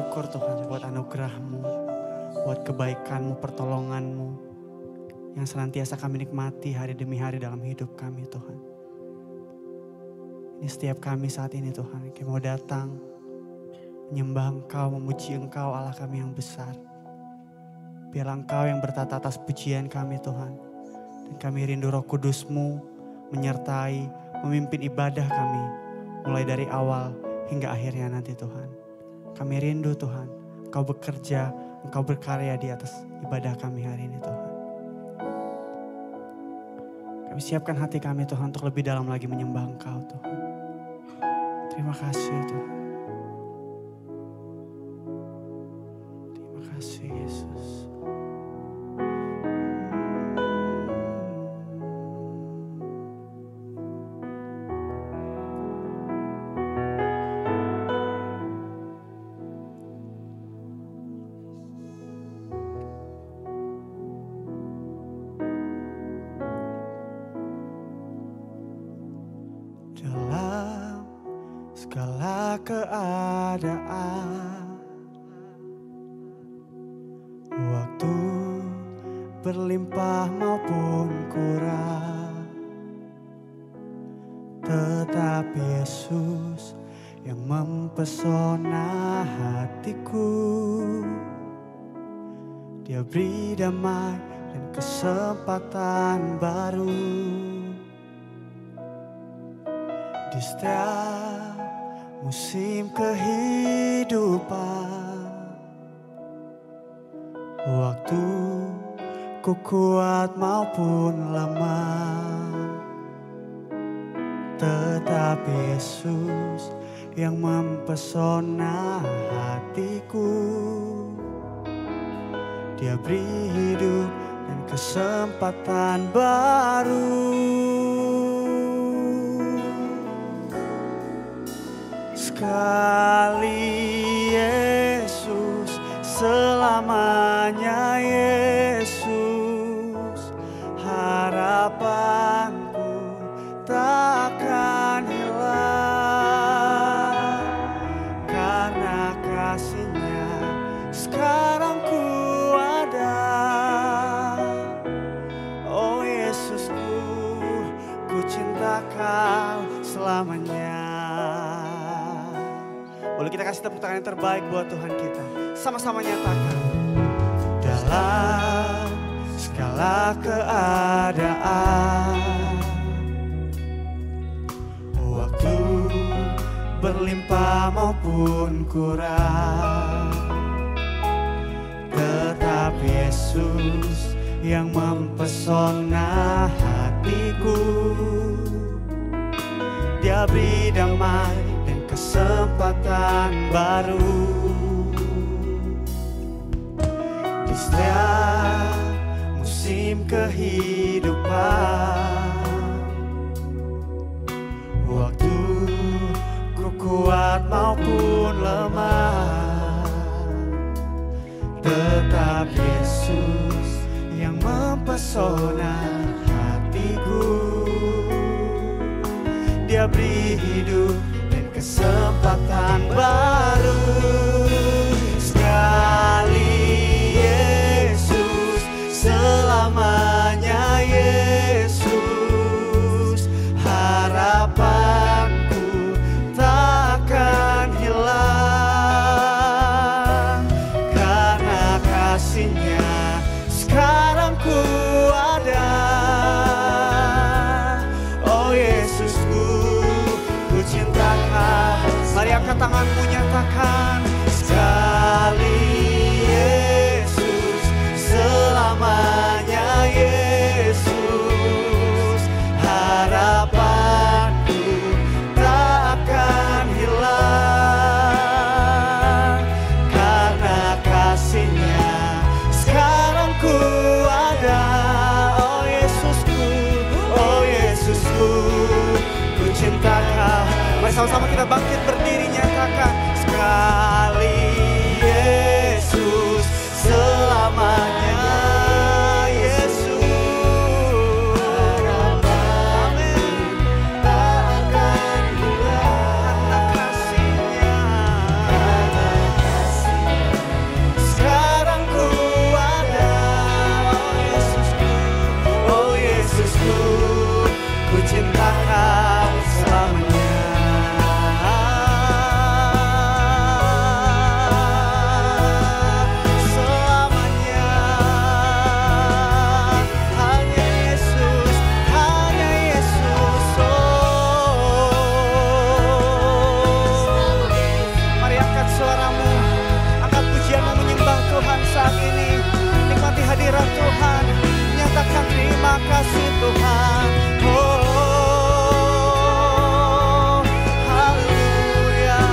bersyukur Tuhan buat anugerah-Mu, buat kebaikan-Mu, pertolongan-Mu yang senantiasa kami nikmati hari demi hari dalam hidup kami Tuhan. Ini setiap kami saat ini Tuhan, kami mau datang menyembah Engkau, memuji Engkau Allah kami yang besar. Biarlah Engkau yang bertata atas pujian kami Tuhan. Dan kami rindu Roh Kudus-Mu menyertai, memimpin ibadah kami. Mulai dari awal hingga akhirnya nanti Tuhan. Kami rindu Tuhan, Engkau bekerja, Engkau berkarya di atas ibadah kami hari ini Tuhan. Kami siapkan hati kami Tuhan untuk lebih dalam lagi menyembah Engkau Tuhan. Terima kasih Tuhan. Terima kasih Yesus. Segala keadaan, waktu berlimpah maupun kurang, tetap Yesus yang mempesona hatiku. Dia beri damai dan kesempatan baru di setiap musim kehidupan. Waktu ku kuat maupun lemah, tetap Yesus yang mempesona hatiku. Dia beri hidup dan kesempatan baru. Sekali Yesus, selamanya Yesus. Harapanku takkan hilang, karena kasih-Nya sekarang ku ada. Oh Yesusku, ku cinta Kau selamanya. Boleh kita kasih tepuk tangan yang terbaik buat Tuhan kita. Sama-sama nyatakan. Dalam segala keadaan, waktu berlimpah maupun kurang, tetap Yesus yang mempesona hatiku. Dia beri damai dan kesempatan baru di setiap musim kehidupan. Waktu ku kuat maupun lemah, tetap Yesus yang mempesona hatiku. Dia beri hidup dan kesempatan baru. Sekali Yesus, selamanya Yesus. Harapanku takkan hilang, karena kasih-Nya sekarang ku ada. Mari angkat tanganmu, nyatakan. Sekali Yesus, selamanya Yesus. Harapanku takkan hilang, karena kasih-Nya sekarang ku ada. Oh Yesusku, oh Yesusku, ku cinta Kau. Mari sama-sama kita bangkit berdiri, nyatakan. Sekali Yesus, selamanya Yesus. Amin. Tak akan hilang, karena kasih-Nya terima kasih Tuhan. Oh, haleluya,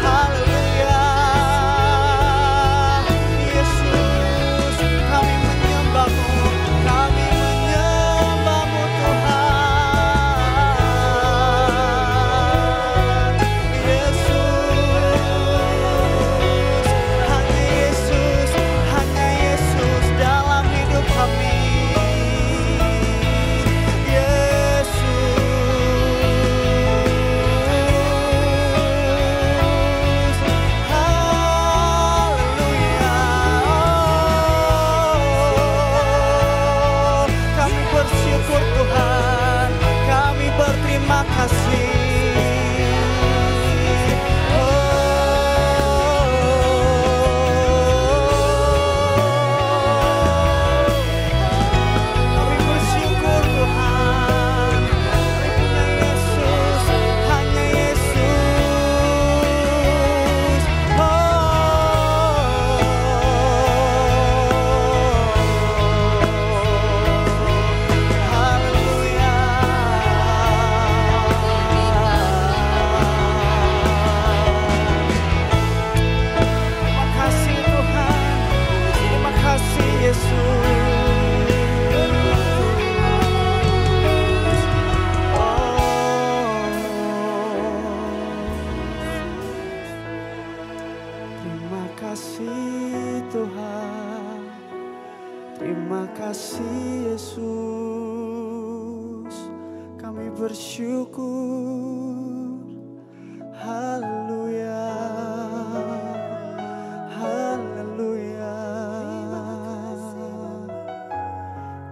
haleluya. Yesus, kami menyembah-Mu, kami menyembah-Mu Tuhan. Yesus, hanya Yesus dalam hidup kami. Terima kasih Yesus, kami bersyukur. Haleluya, haleluya.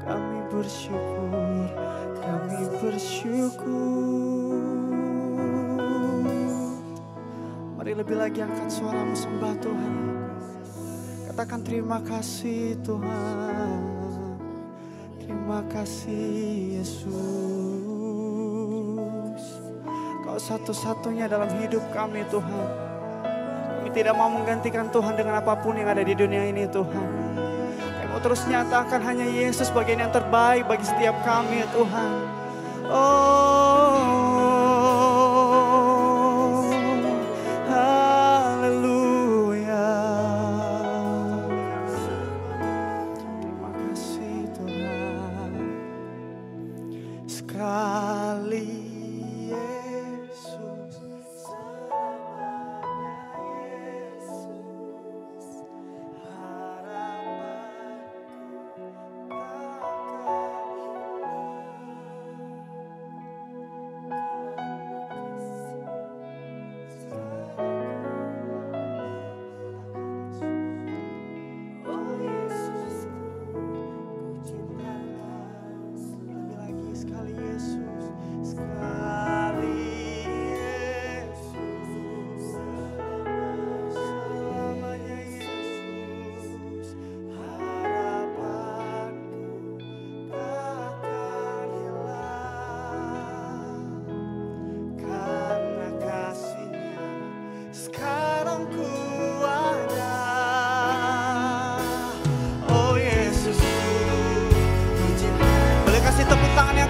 Kami bersyukur, kami bersyukur. Mari lebih lagi angkat suaramu sembah Tuhan. Katakan terima kasih Tuhan, terima kasih Yesus. Kau satu-satunya dalam hidup kami Tuhan. Kami tidak mau menggantikan Tuhan dengan apapun yang ada di dunia ini Tuhan. Kami mau terus nyatakan hanya Yesus bagian yang terbaik bagi setiap kami Tuhan. Oh,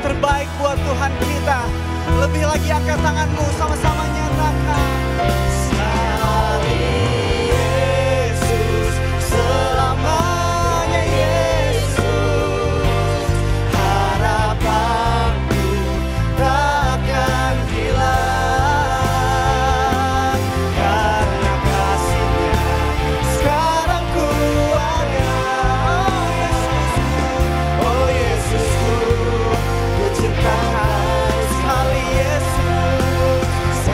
terbaik buat Tuhan kita. Lebih lagi angkat tanganmu, sama-sama nyatakan. Sekali Yesus, selamanya Yesus, harapanku takkan hilang. Karena kasih-Nya sekarang ku ada. Oh Yesusku, sekali Yesus,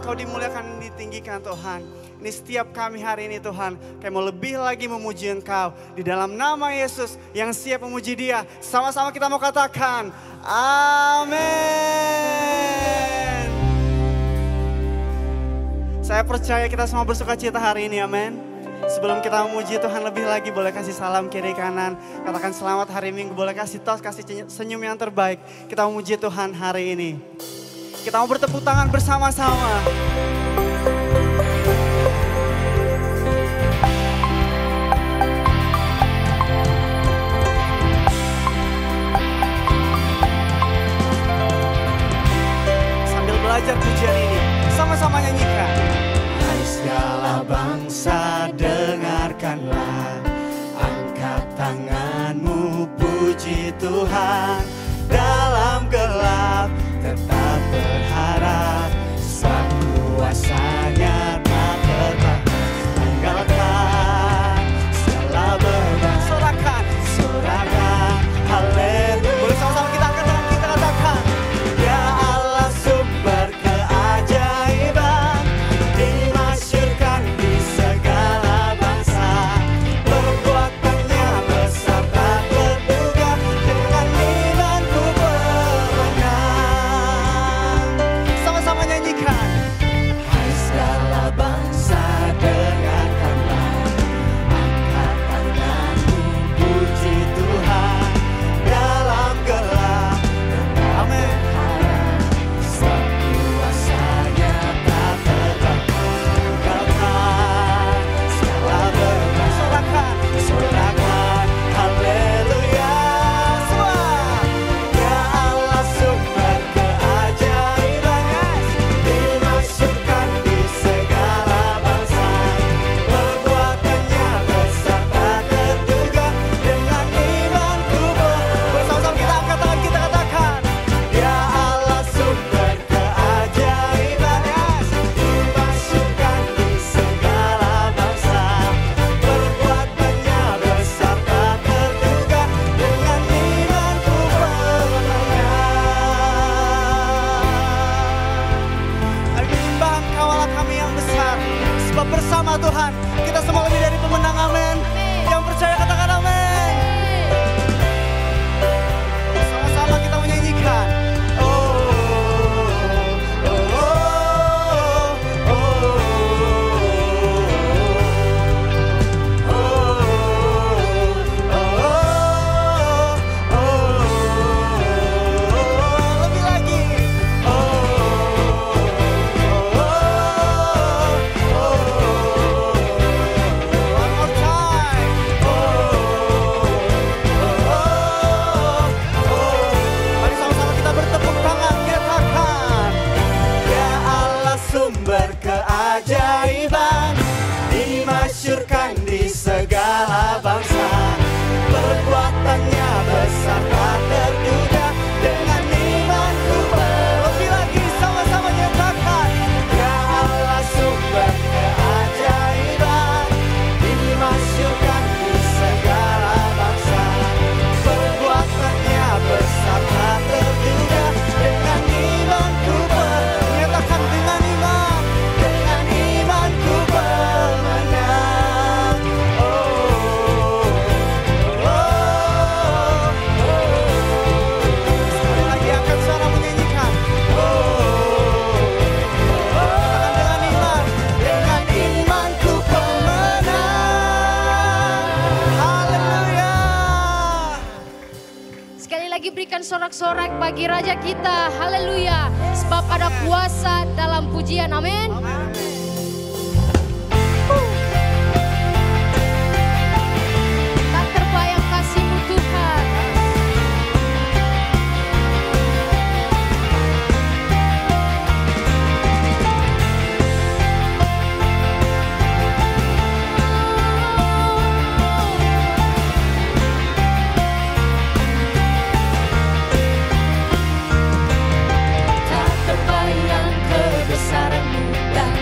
Engkau dimuliakan dan ditinggikan Tuhan. Ini setiap kami hari ini Tuhan, kami mau lebih lagi memuji Engkau. Di dalam nama Yesus yang siap memuji Dia, sama-sama kita mau katakan, amin. Saya percaya kita semua bersuka cita hari ini, amin. Sebelum kita memuji Tuhan lebih lagi, boleh kasih salam kiri kanan. Katakan selamat hari Minggu, boleh kasih tos, kasih senyum yang terbaik. Kita memuji Tuhan hari ini. Kita mau bertepuk tangan bersama-sama. Sambil belajar pujian ini, sama-sama nyanyikan. Hai segala bangsa, dengarkanlah, angkat tanganmu, puji Tuhan. Dalam gelap tetap berharap, sebab kuasanya tak terbatas. Tinggalkan segala beban, sorakan, sorakan, haleluya. Boleh sama-sama kita angkat tangan, kita katakan, ya Allah sumber keajaiban, dimasyurkan di segala bangsa. Perbuatannya besar tak terduga, dengan imanku berwenang. Sama-sama nyanyikan. Hai segala bangsa, dengarkanlah, angkat tanganmu, puji Tuhan. Dalam gelap tetap berharap, sebab kuasanya tak terbatas. Tinggalkan segala beban, sorakan, sorakan, haleluya. Semua. Ya Allah sumber keajaiban, dimasyurkan di segala bangsa. Perbuatannya besar tak terduga, dengan imanku bersama-sama kita angkat tangan, kita katakan, ya Allah sumber keajaiban, dimasyurkan di segala bangsa. Perbuatannya besar tak terduga, dengan imanku berwenang. Hari menyembah Engkau Allah kami yang besar, sebab bersama Tuhan kita semua lebih dari pemenang, amin. Yang percaya katakan amin. Sama-sama kita menyanyikan. Oh, oh, oh, oh, lebih lagi. One more time. Mari sama-sama kita bertepuk tangan, katakan, ya Allah sumber keajaiban, dimasyurkan di segala bangsa. Perbuatannya besar tak terduga, dengan imanku lebih lagi. Sama-sama nyatakan, ya Allah sumber keajaiban, dimasyurkan di segala bangsa. Perbuatannya besar tak terduga, dengan imanku menyatakan, dengan imanku bermenang. Sekali lagi angkat suara menyanyikan. Katakan dengan imanku pemenang. Haleluya. Sekali lagi berikan sorak-sorak bagi Raja kita, haleluya. Sebab ada kuasa dalam pujian, amin. Tak terbayang kasih-Mu Tuhan. Tak terbayang kebesaran-Mu dan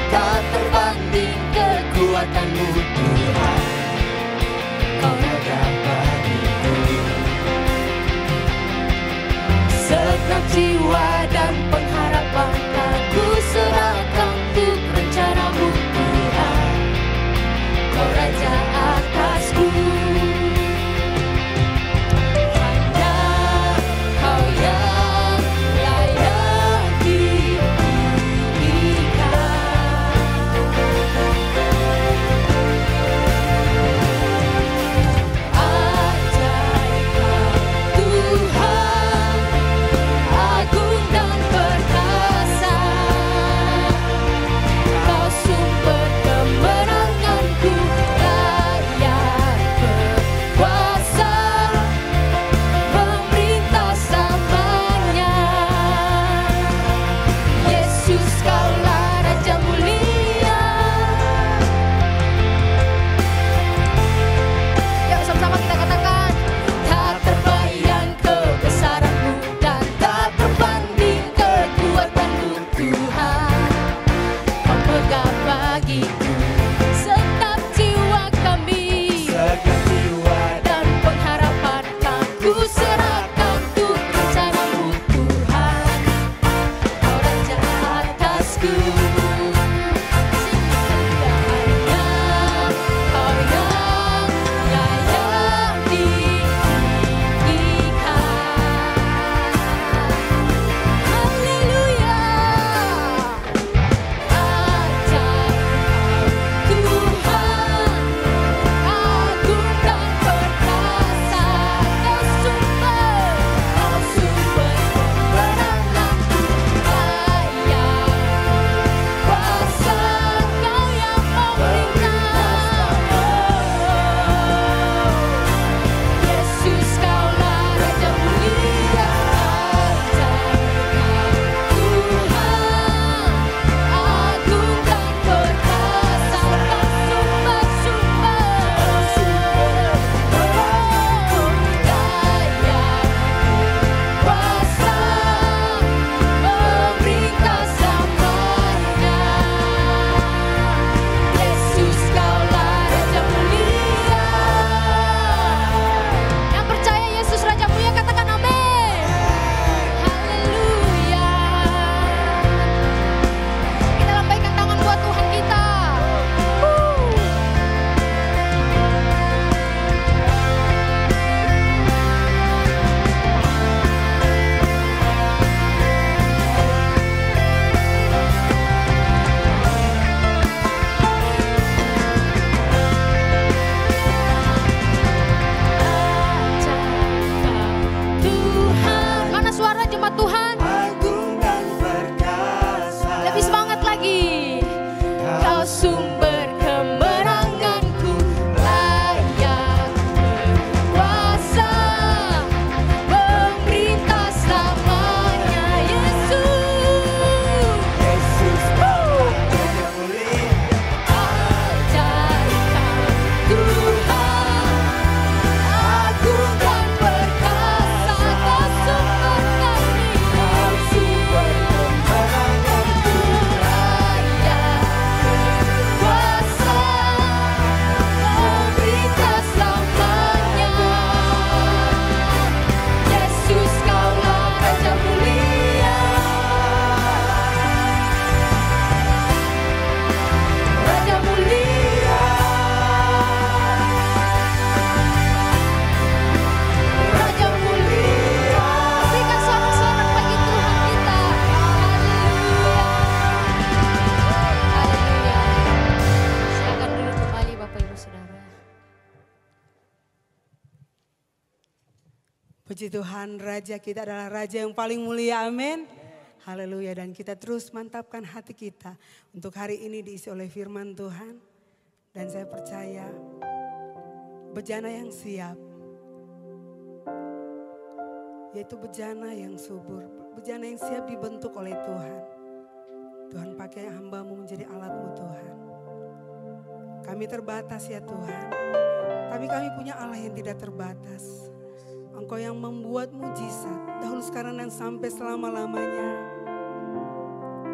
Puji Tuhan, Raja kita adalah Raja yang paling mulia, amin. Haleluya, dan kita terus mantapkan hati kita untuk hari ini diisi oleh firman Tuhan. Dan saya percaya bejana yang siap, yaitu bejana yang subur, bejana yang siap dibentuk oleh Tuhan. Tuhan pakai hamba-Mu menjadi alat-Mu Tuhan. Kami terbatas ya Tuhan, tapi kami punya Allah yang tidak terbatas. Engkau yang membuat mujizat dahulu, sekarang, dan sampai selama-lamanya.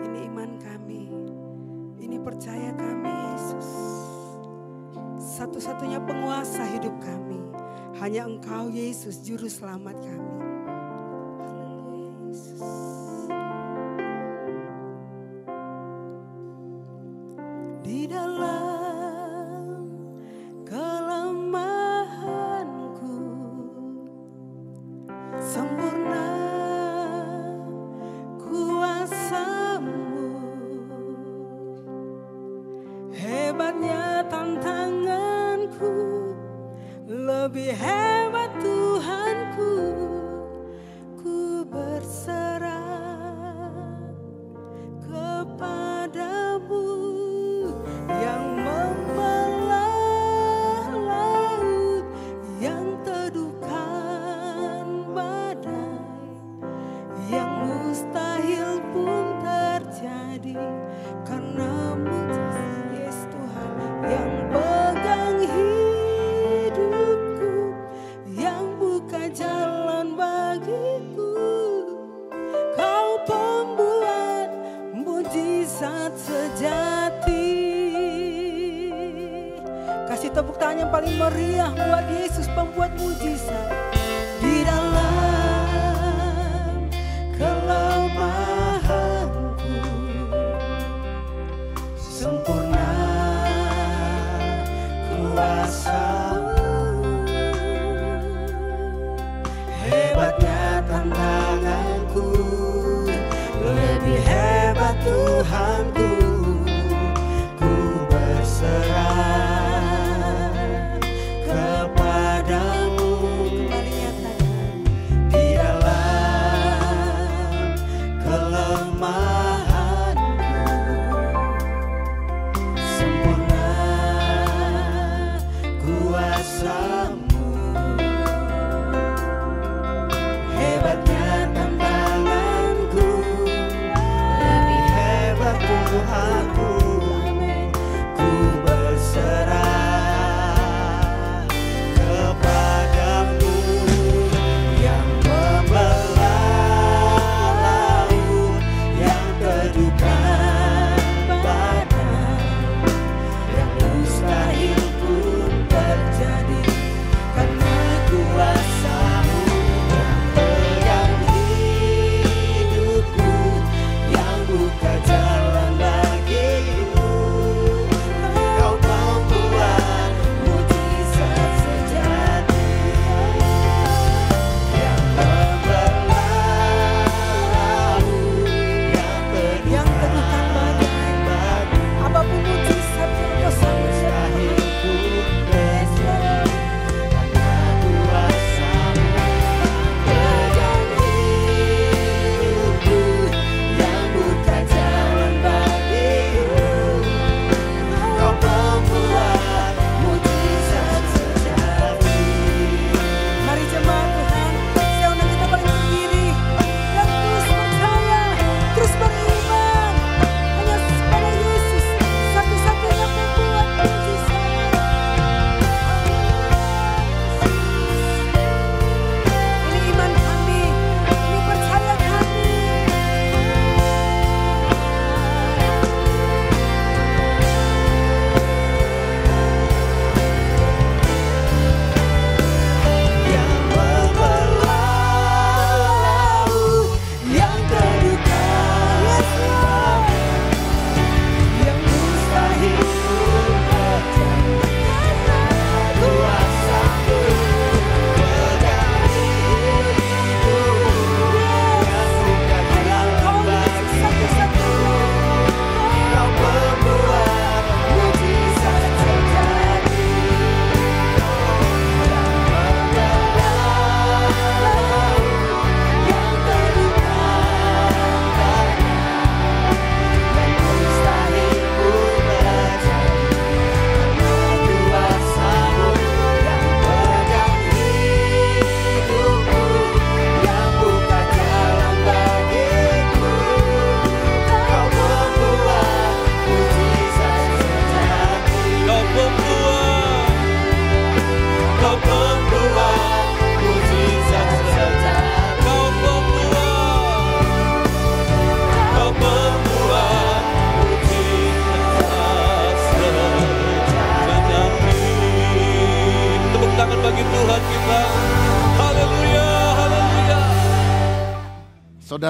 Ini iman kami, ini percaya kami Yesus. Satu-satunya penguasa hidup kami, hanya Engkau Yesus, Juru Selamat kami. Haleluya Yesus. Di dalam kelemahanku sempurna kuasa-Mu, hebatnya tantanganku, lebih hebat Tuhanku. Ku berserah kepadamu yang membelah laut, yang teduhkan badai, yang mustahil pun terjadi karena mujizat Yesus Tuhan yang pegang hidupku, yang buka jalan bagiku. Kau pembuat mujizat sejati. Kasih tepuk tangan yang paling meriah buat Yesus, pembuat mujizat. Di dalam kelemahanku sempurna kuasa-Mu, hebatnya tantanganku, lebih hebat Tuhanku. Ku berserah kepadamu. Kembali nyatakan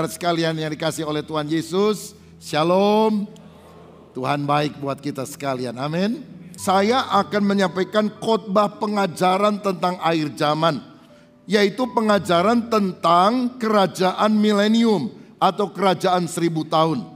Saudara sekalian yang dikasihi oleh Tuhan Yesus, Shalom. Tuhan baik buat kita sekalian, amin. Saya akan menyampaikan khotbah pengajaran tentang akhir zaman, yaitu pengajaran tentang kerajaan milenium atau kerajaan 1000 tahun.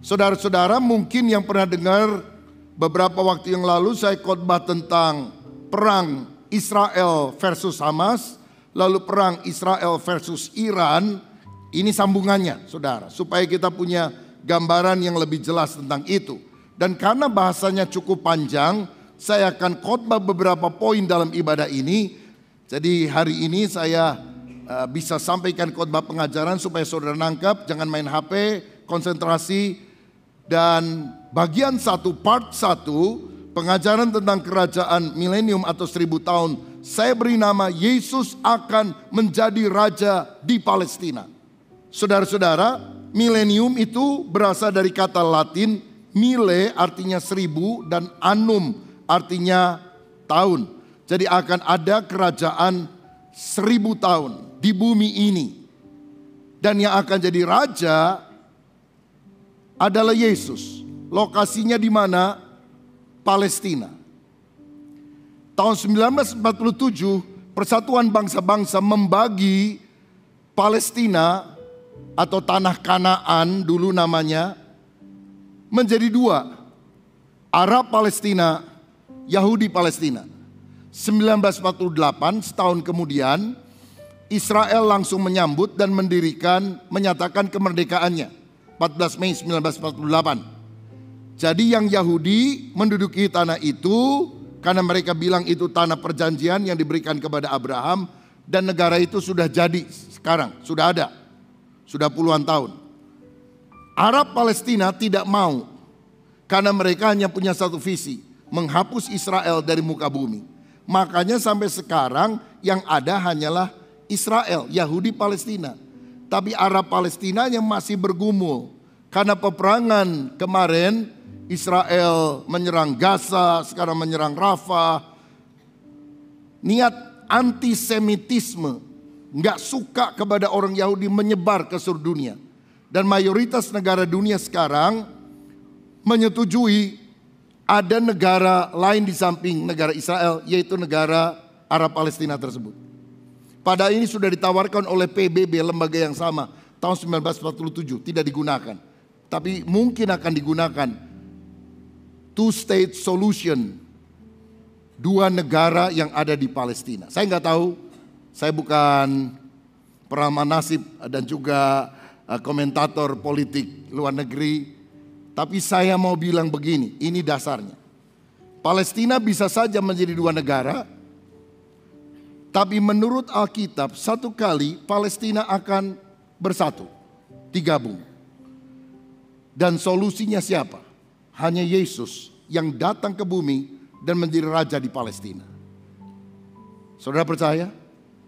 Saudara-saudara mungkin yang pernah dengar beberapa waktu yang lalu saya khotbah tentang perang Israel versus Hamas, lalu perang Israel versus Iran. Ini sambungannya, saudara, supaya kita punya gambaran yang lebih jelas tentang itu. Dan karena bahasanya cukup panjang, saya akan khotbah beberapa poin dalam ibadah ini. Jadi hari ini saya bisa sampaikan khotbah pengajaran supaya saudara nangkap, jangan main HP, konsentrasi. Dan bagian 1, part 1, pengajaran tentang kerajaan milenium atau 1000 tahun, saya beri nama Yesus akan menjadi raja di Palestina. Saudara-saudara, milenium itu berasal dari kata Latin mille artinya 1000 dan annum artinya tahun. Jadi akan ada kerajaan 1000 tahun di bumi ini. Dan yang akan jadi raja adalah Yesus. Lokasinya di mana? Palestina. Tahun 1947 Persatuan Bangsa-Bangsa membagi Palestina atau tanah Kanaan dulu namanya menjadi 2. Arab Palestina, Yahudi Palestina. 1948 setahun kemudian Israel langsung menyambut dan menyatakan kemerdekaannya. 14 Mei 1948. Jadi yang Yahudi menduduki tanah itu karena mereka bilang itu tanah perjanjian yang diberikan kepada Abraham, dan negara itu sudah jadi sekarang, sudah ada. Sudah puluhan tahun. Arab Palestina tidak mau karena mereka hanya punya satu visi, menghapus Israel dari muka bumi. Makanya sampai sekarang yang ada hanyalah Israel, Yahudi Palestina. Tapi Arab Palestina yang masih bergumul karena peperangan kemarin. Israel menyerang Gaza, sekarang menyerang Rafah. Niat antisemitisme, nggak suka kepada orang Yahudi menyebar ke seluruh dunia. Dan mayoritas negara dunia sekarang menyetujui ada negara lain di samping negara Israel, yaitu negara Arab Palestina tersebut. Padahal ini sudah ditawarkan oleh PBB, lembaga yang sama, tahun 1947, tidak digunakan. Tapi mungkin akan digunakan. Two-state solution, 2 negara yang ada di Palestina. Saya nggak tahu, saya bukan peramal nasib dan juga komentator politik luar negeri. Tapi saya mau bilang begini, ini dasarnya. Palestina bisa saja menjadi 2 negara. Tapi menurut Alkitab, satu kali Palestina akan bersatu, digabung. Dan solusinya siapa? Hanya Yesus yang datang ke bumi dan menjadi raja di Palestina. Saudara percaya?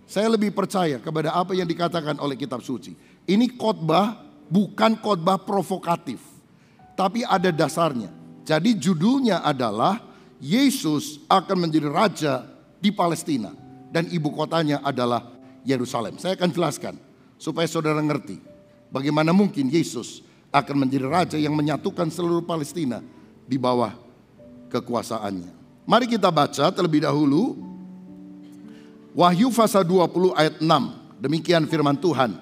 Saya lebih percaya kepada apa yang dikatakan oleh kitab suci. Ini khotbah bukan khotbah provokatif, tapi ada dasarnya. Jadi judulnya adalah Yesus akan menjadi raja di Palestina dan ibu kotanya adalah Yerusalem. Saya akan jelaskan supaya saudara ngerti bagaimana mungkin Yesus akan menjadi raja yang menyatukan seluruh Palestina di bawah kekuasaannya. Mari kita baca terlebih dahulu Wahyu pasal 20 ayat 6. Demikian firman Tuhan.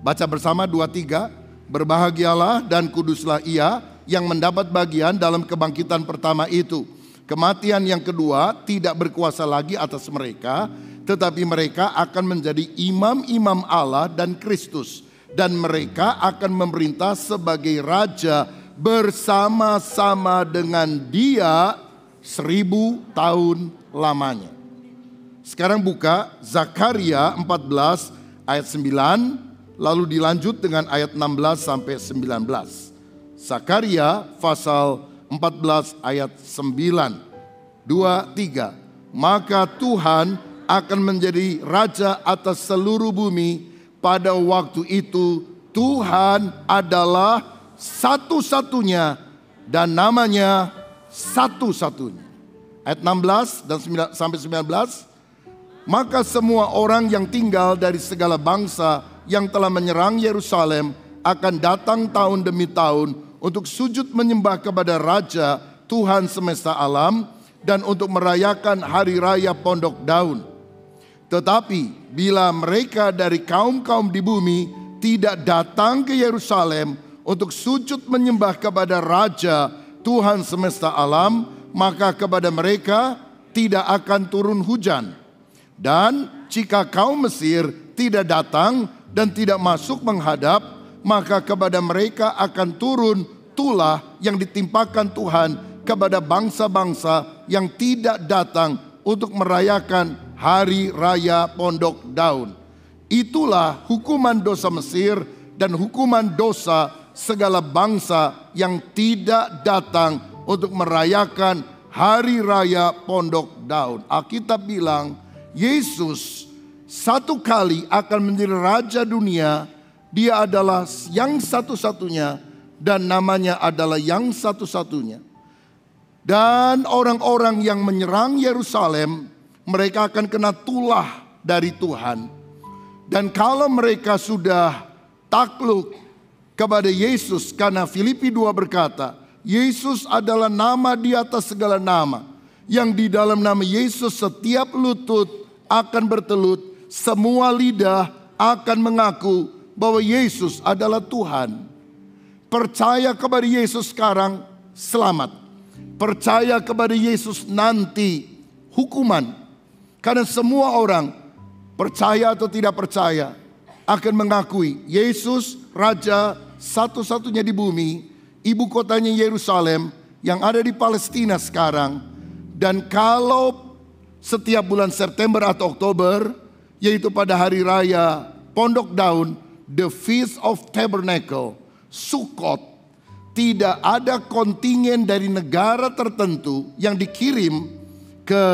Baca bersama 2-3. Berbahagialah dan kuduslah ia yang mendapat bagian dalam kebangkitan pertama itu. Kematian yang kedua tidak berkuasa lagi atas mereka, tetapi mereka akan menjadi imam-imam Allah dan Kristus. Dan mereka akan memerintah sebagai raja bersama-sama dengan dia 1000 tahun lamanya. Sekarang buka Zakaria 14 ayat 9, lalu dilanjut dengan ayat 16 sampai 19. Zakaria pasal 14 ayat 9. 2, 3. Maka Tuhan akan menjadi raja atas seluruh bumi. Pada waktu itu Tuhan adalah satu-satunya dan namanya satu-satunya. Ayat 16 dan sampai 19. Maka semua orang yang tinggal dari segala bangsa yang telah menyerang Yerusalem akan datang tahun demi tahun untuk sujud menyembah kepada Raja Tuhan semesta alam dan untuk merayakan hari raya Pondok Daun. Tetapi bila mereka dari kaum-kaum di bumi tidak datang ke Yerusalem untuk sujud menyembah kepada Raja Tuhan semesta alam, maka kepada mereka tidak akan turun hujan. Dan jika kaum Mesir tidak datang dan tidak masuk menghadap, maka kepada mereka akan turun tulah yang ditimpakan Tuhan kepada bangsa-bangsa yang tidak datang untuk merayakan hari raya Pondok Daun. Itulah hukuman dosa Mesir dan hukuman dosa segala bangsa yang tidak datang untuk merayakan hari raya Pondok Daun. Alkitab bilang Yesus satu kali akan menjadi raja dunia. Dia adalah yang satu-satunya dan namanya adalah yang satu-satunya. Dan orang-orang yang menyerang Yerusalem, mereka akan kena tulah dari Tuhan. Dan kalau mereka sudah takluk kepada Yesus, karena Filipi 2 berkata, Yesus adalah nama di atas segala nama, yang di dalam nama Yesus setiap lutut akan bertelut, semua lidah akan mengaku bahwa Yesus adalah Tuhan. Percaya kepada Yesus sekarang, selamat. Percaya kepada Yesus nanti, hukuman. Karena semua orang, percaya atau tidak percaya, akan mengakui Yesus Raja satu-satunya di bumi, ibu kotanya Yerusalem yang ada di Palestina sekarang. Dan kalau setiap bulan September atau Oktober, yaitu pada hari raya Pondok Daun, the Feast of Tabernacle, Sukkot, tidak ada kontingen dari negara tertentu yang dikirim ke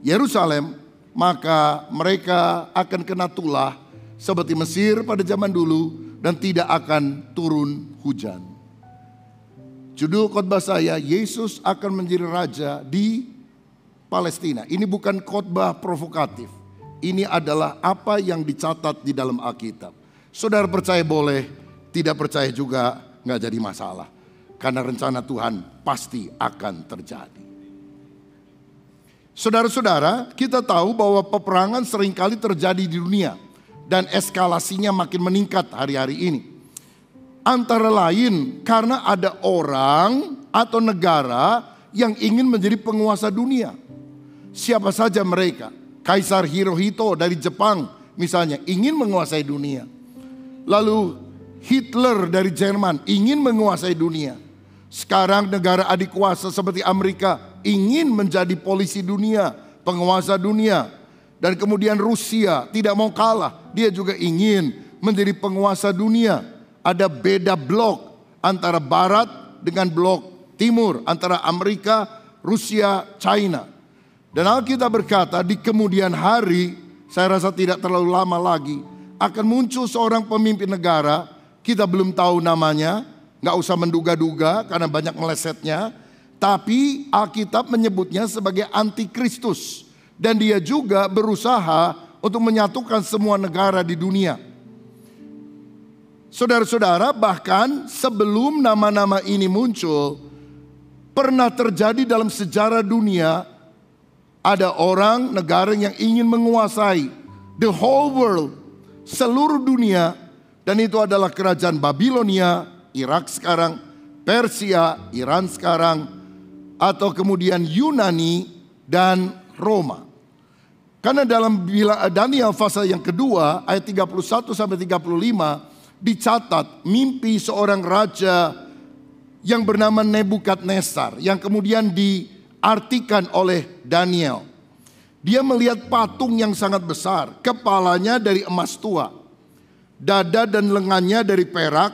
Yerusalem, maka mereka akan kena tulah seperti Mesir pada zaman dulu dan tidak akan turun hujan. Judul khotbah saya, Yesus akan menjadi raja di Palestina. Ini bukan khotbah provokatif. Ini adalah apa yang dicatat di dalam Alkitab. Saudara percaya boleh, tidak percaya juga nggak jadi masalah. Karena rencana Tuhan pasti akan terjadi. Saudara-saudara, kita tahu bahwa peperangan seringkali terjadi di dunia. Dan eskalasinya makin meningkat hari-hari ini. Antara lain karena ada orang atau negara yang ingin menjadi penguasa dunia. Siapa saja mereka? Kaisar Hirohito dari Jepang misalnya ingin menguasai dunia. Lalu Hitler dari Jerman ingin menguasai dunia. Sekarang negara adik kuasa seperti Amerika ingin menjadi polisi dunia, penguasa dunia. Dan kemudian Rusia tidak mau kalah, dia juga ingin menjadi penguasa dunia. Ada beda blok antara Barat dengan blok Timur, antara Amerika, Rusia, China. Dan Alkitab berkata di kemudian hari, saya rasa tidak terlalu lama lagi, akan muncul seorang pemimpin negara, kita belum tahu namanya, gak usah menduga-duga karena banyak melesetnya. Tapi Alkitab menyebutnya sebagai antikristus. Dan dia juga berusaha untuk menyatukan semua negara di dunia. Saudara-saudara, bahkan sebelum nama-nama ini muncul, pernah terjadi dalam sejarah dunia, ada orang, negara yang ingin menguasai the whole world, seluruh dunia. Dan itu adalah kerajaan Babilonia, Irak sekarang, Persia, Iran sekarang, atau kemudian Yunani dan Roma. Karena dalam Daniel pasal yang kedua ayat 31 sampai 35 dicatat mimpi seorang raja yang bernama Nebukadnezar yang kemudian diartikan oleh Daniel. Dia melihat patung yang sangat besar, kepalanya dari emas tua, dada dan lengannya dari perak,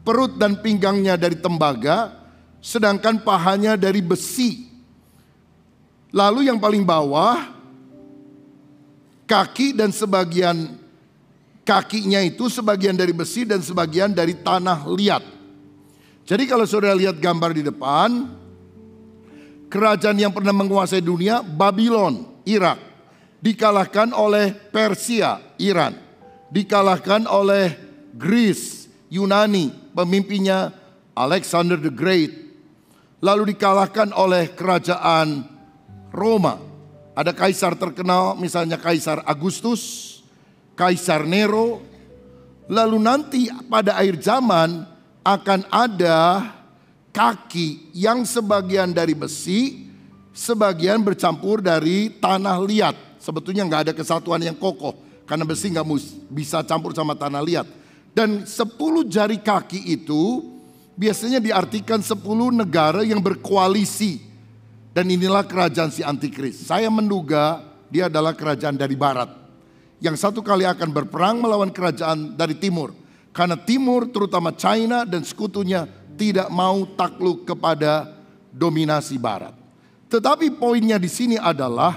perut dan pinggangnya dari tembaga, sedangkan pahanya dari besi. Lalu yang paling bawah, kaki dan sebagian kakinya itu sebagian dari besi dan sebagian dari tanah liat. Jadi kalau saudara lihat gambar di depan, kerajaan yang pernah menguasai dunia, Babylon, Irak, dikalahkan oleh Persia, Iran. dikalahkan oleh Greece, Yunani, pemimpinnya Alexander the Great. Lalu dikalahkan oleh kerajaan Roma. Ada kaisar terkenal, misalnya Kaisar Agustus, Kaisar Nero. Lalu nanti pada akhir zaman akan ada kaki yang sebagian dari besi, sebagian bercampur dari tanah liat. Sebetulnya nggak ada kesatuan yang kokoh, karena besi nggak bisa campur sama tanah liat. Dan 10 jari kaki itu biasanya diartikan 10 negara yang berkoalisi. Dan inilah kerajaan si Antikris. Saya menduga dia adalah kerajaan dari barat, yang satu kali akan berperang melawan kerajaan dari timur. Karena timur terutama China dan sekutunya tidak mau takluk kepada dominasi barat. Tetapi poinnya di sini adalah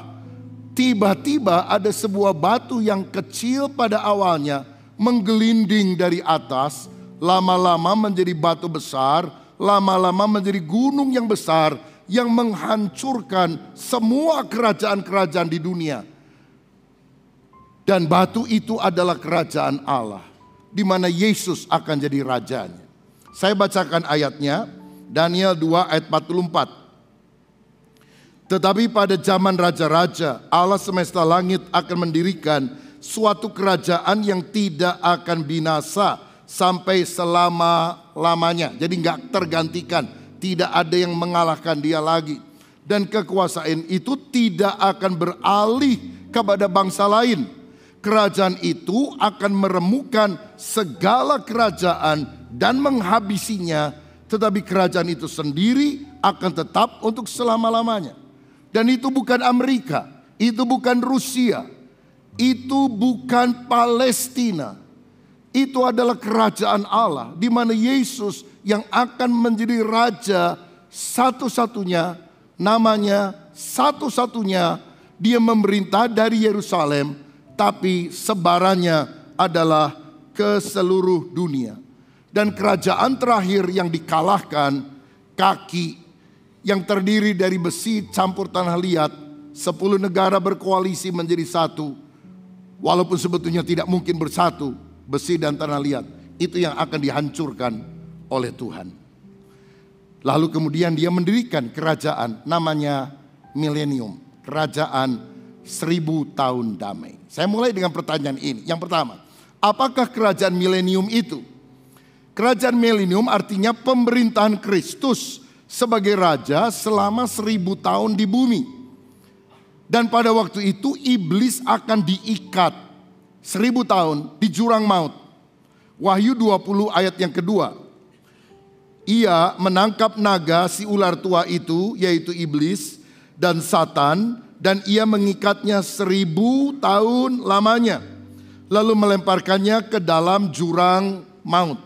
tiba-tiba ada sebuah batu yang kecil pada awalnya menggelinding dari atas, lama-lama menjadi batu besar, lama-lama menjadi gunung yang besar yang menghancurkan semua kerajaan-kerajaan di dunia. Dan batu itu adalah kerajaan Allah, di mana Yesus akan jadi rajanya. Saya bacakan ayatnya, Daniel 2 ayat 44. Tetapi pada zaman raja-raja, Allah semesta langit akan mendirikan suatu kerajaan yang tidak akan binasa sampai selama-lamanya. Jadi nggak tergantikan, tidak ada yang mengalahkan dia lagi. Dan kekuasaan itu tidak akan beralih kepada bangsa lain. Kerajaan itu akan meremukkan segala kerajaan dan menghabisinya. Tetapi kerajaan itu sendiri akan tetap untuk selama-lamanya. Dan itu bukan Amerika, itu bukan Rusia, itu bukan Palestina. Itu adalah kerajaan Allah, di mana Yesus yang akan menjadi raja satu-satunya, namanya satu-satunya. Dia memerintah dari Yerusalem, tapi sebarannya adalah ke seluruh dunia. Dan kerajaan terakhir yang dikalahkan, kaki yang terdiri dari besi campur tanah liat, 10 negara berkoalisi menjadi satu. Walaupun sebetulnya tidak mungkin bersatu, besi dan tanah liat, itu yang akan dihancurkan oleh Tuhan. Lalu kemudian dia mendirikan kerajaan namanya milenium, kerajaan 1000 tahun damai. Saya mulai dengan pertanyaan ini. Yang pertama, apakah kerajaan milenium itu? Kerajaan milenium artinya pemerintahan Kristus sebagai raja selama 1000 tahun di bumi. Dan pada waktu itu iblis akan diikat 1000 tahun di jurang maut. Wahyu 20 ayat yang kedua. Ia menangkap naga si ular tua itu, yaitu iblis dan Satan, dan ia mengikatnya 1000 tahun lamanya, lalu melemparkannya ke dalam jurang maut.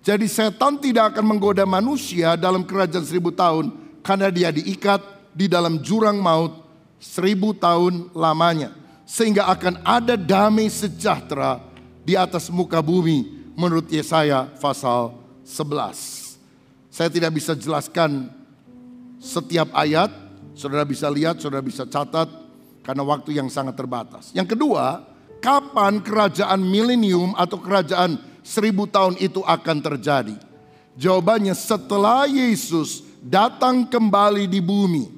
Jadi setan tidak akan menggoda manusia dalam kerajaan 1000 tahun, karena dia diikat di dalam jurang maut 1000 tahun lamanya. Sehingga akan ada damai sejahtera di atas muka bumi menurut Yesaya pasal 11. Saya tidak bisa jelaskan setiap ayat, saudara bisa lihat, saudara bisa catat karena waktu yang sangat terbatas. Yang kedua, kapan kerajaan milenium atau kerajaan 1000 tahun itu akan terjadi? Jawabannya setelah Yesus datang kembali di bumi.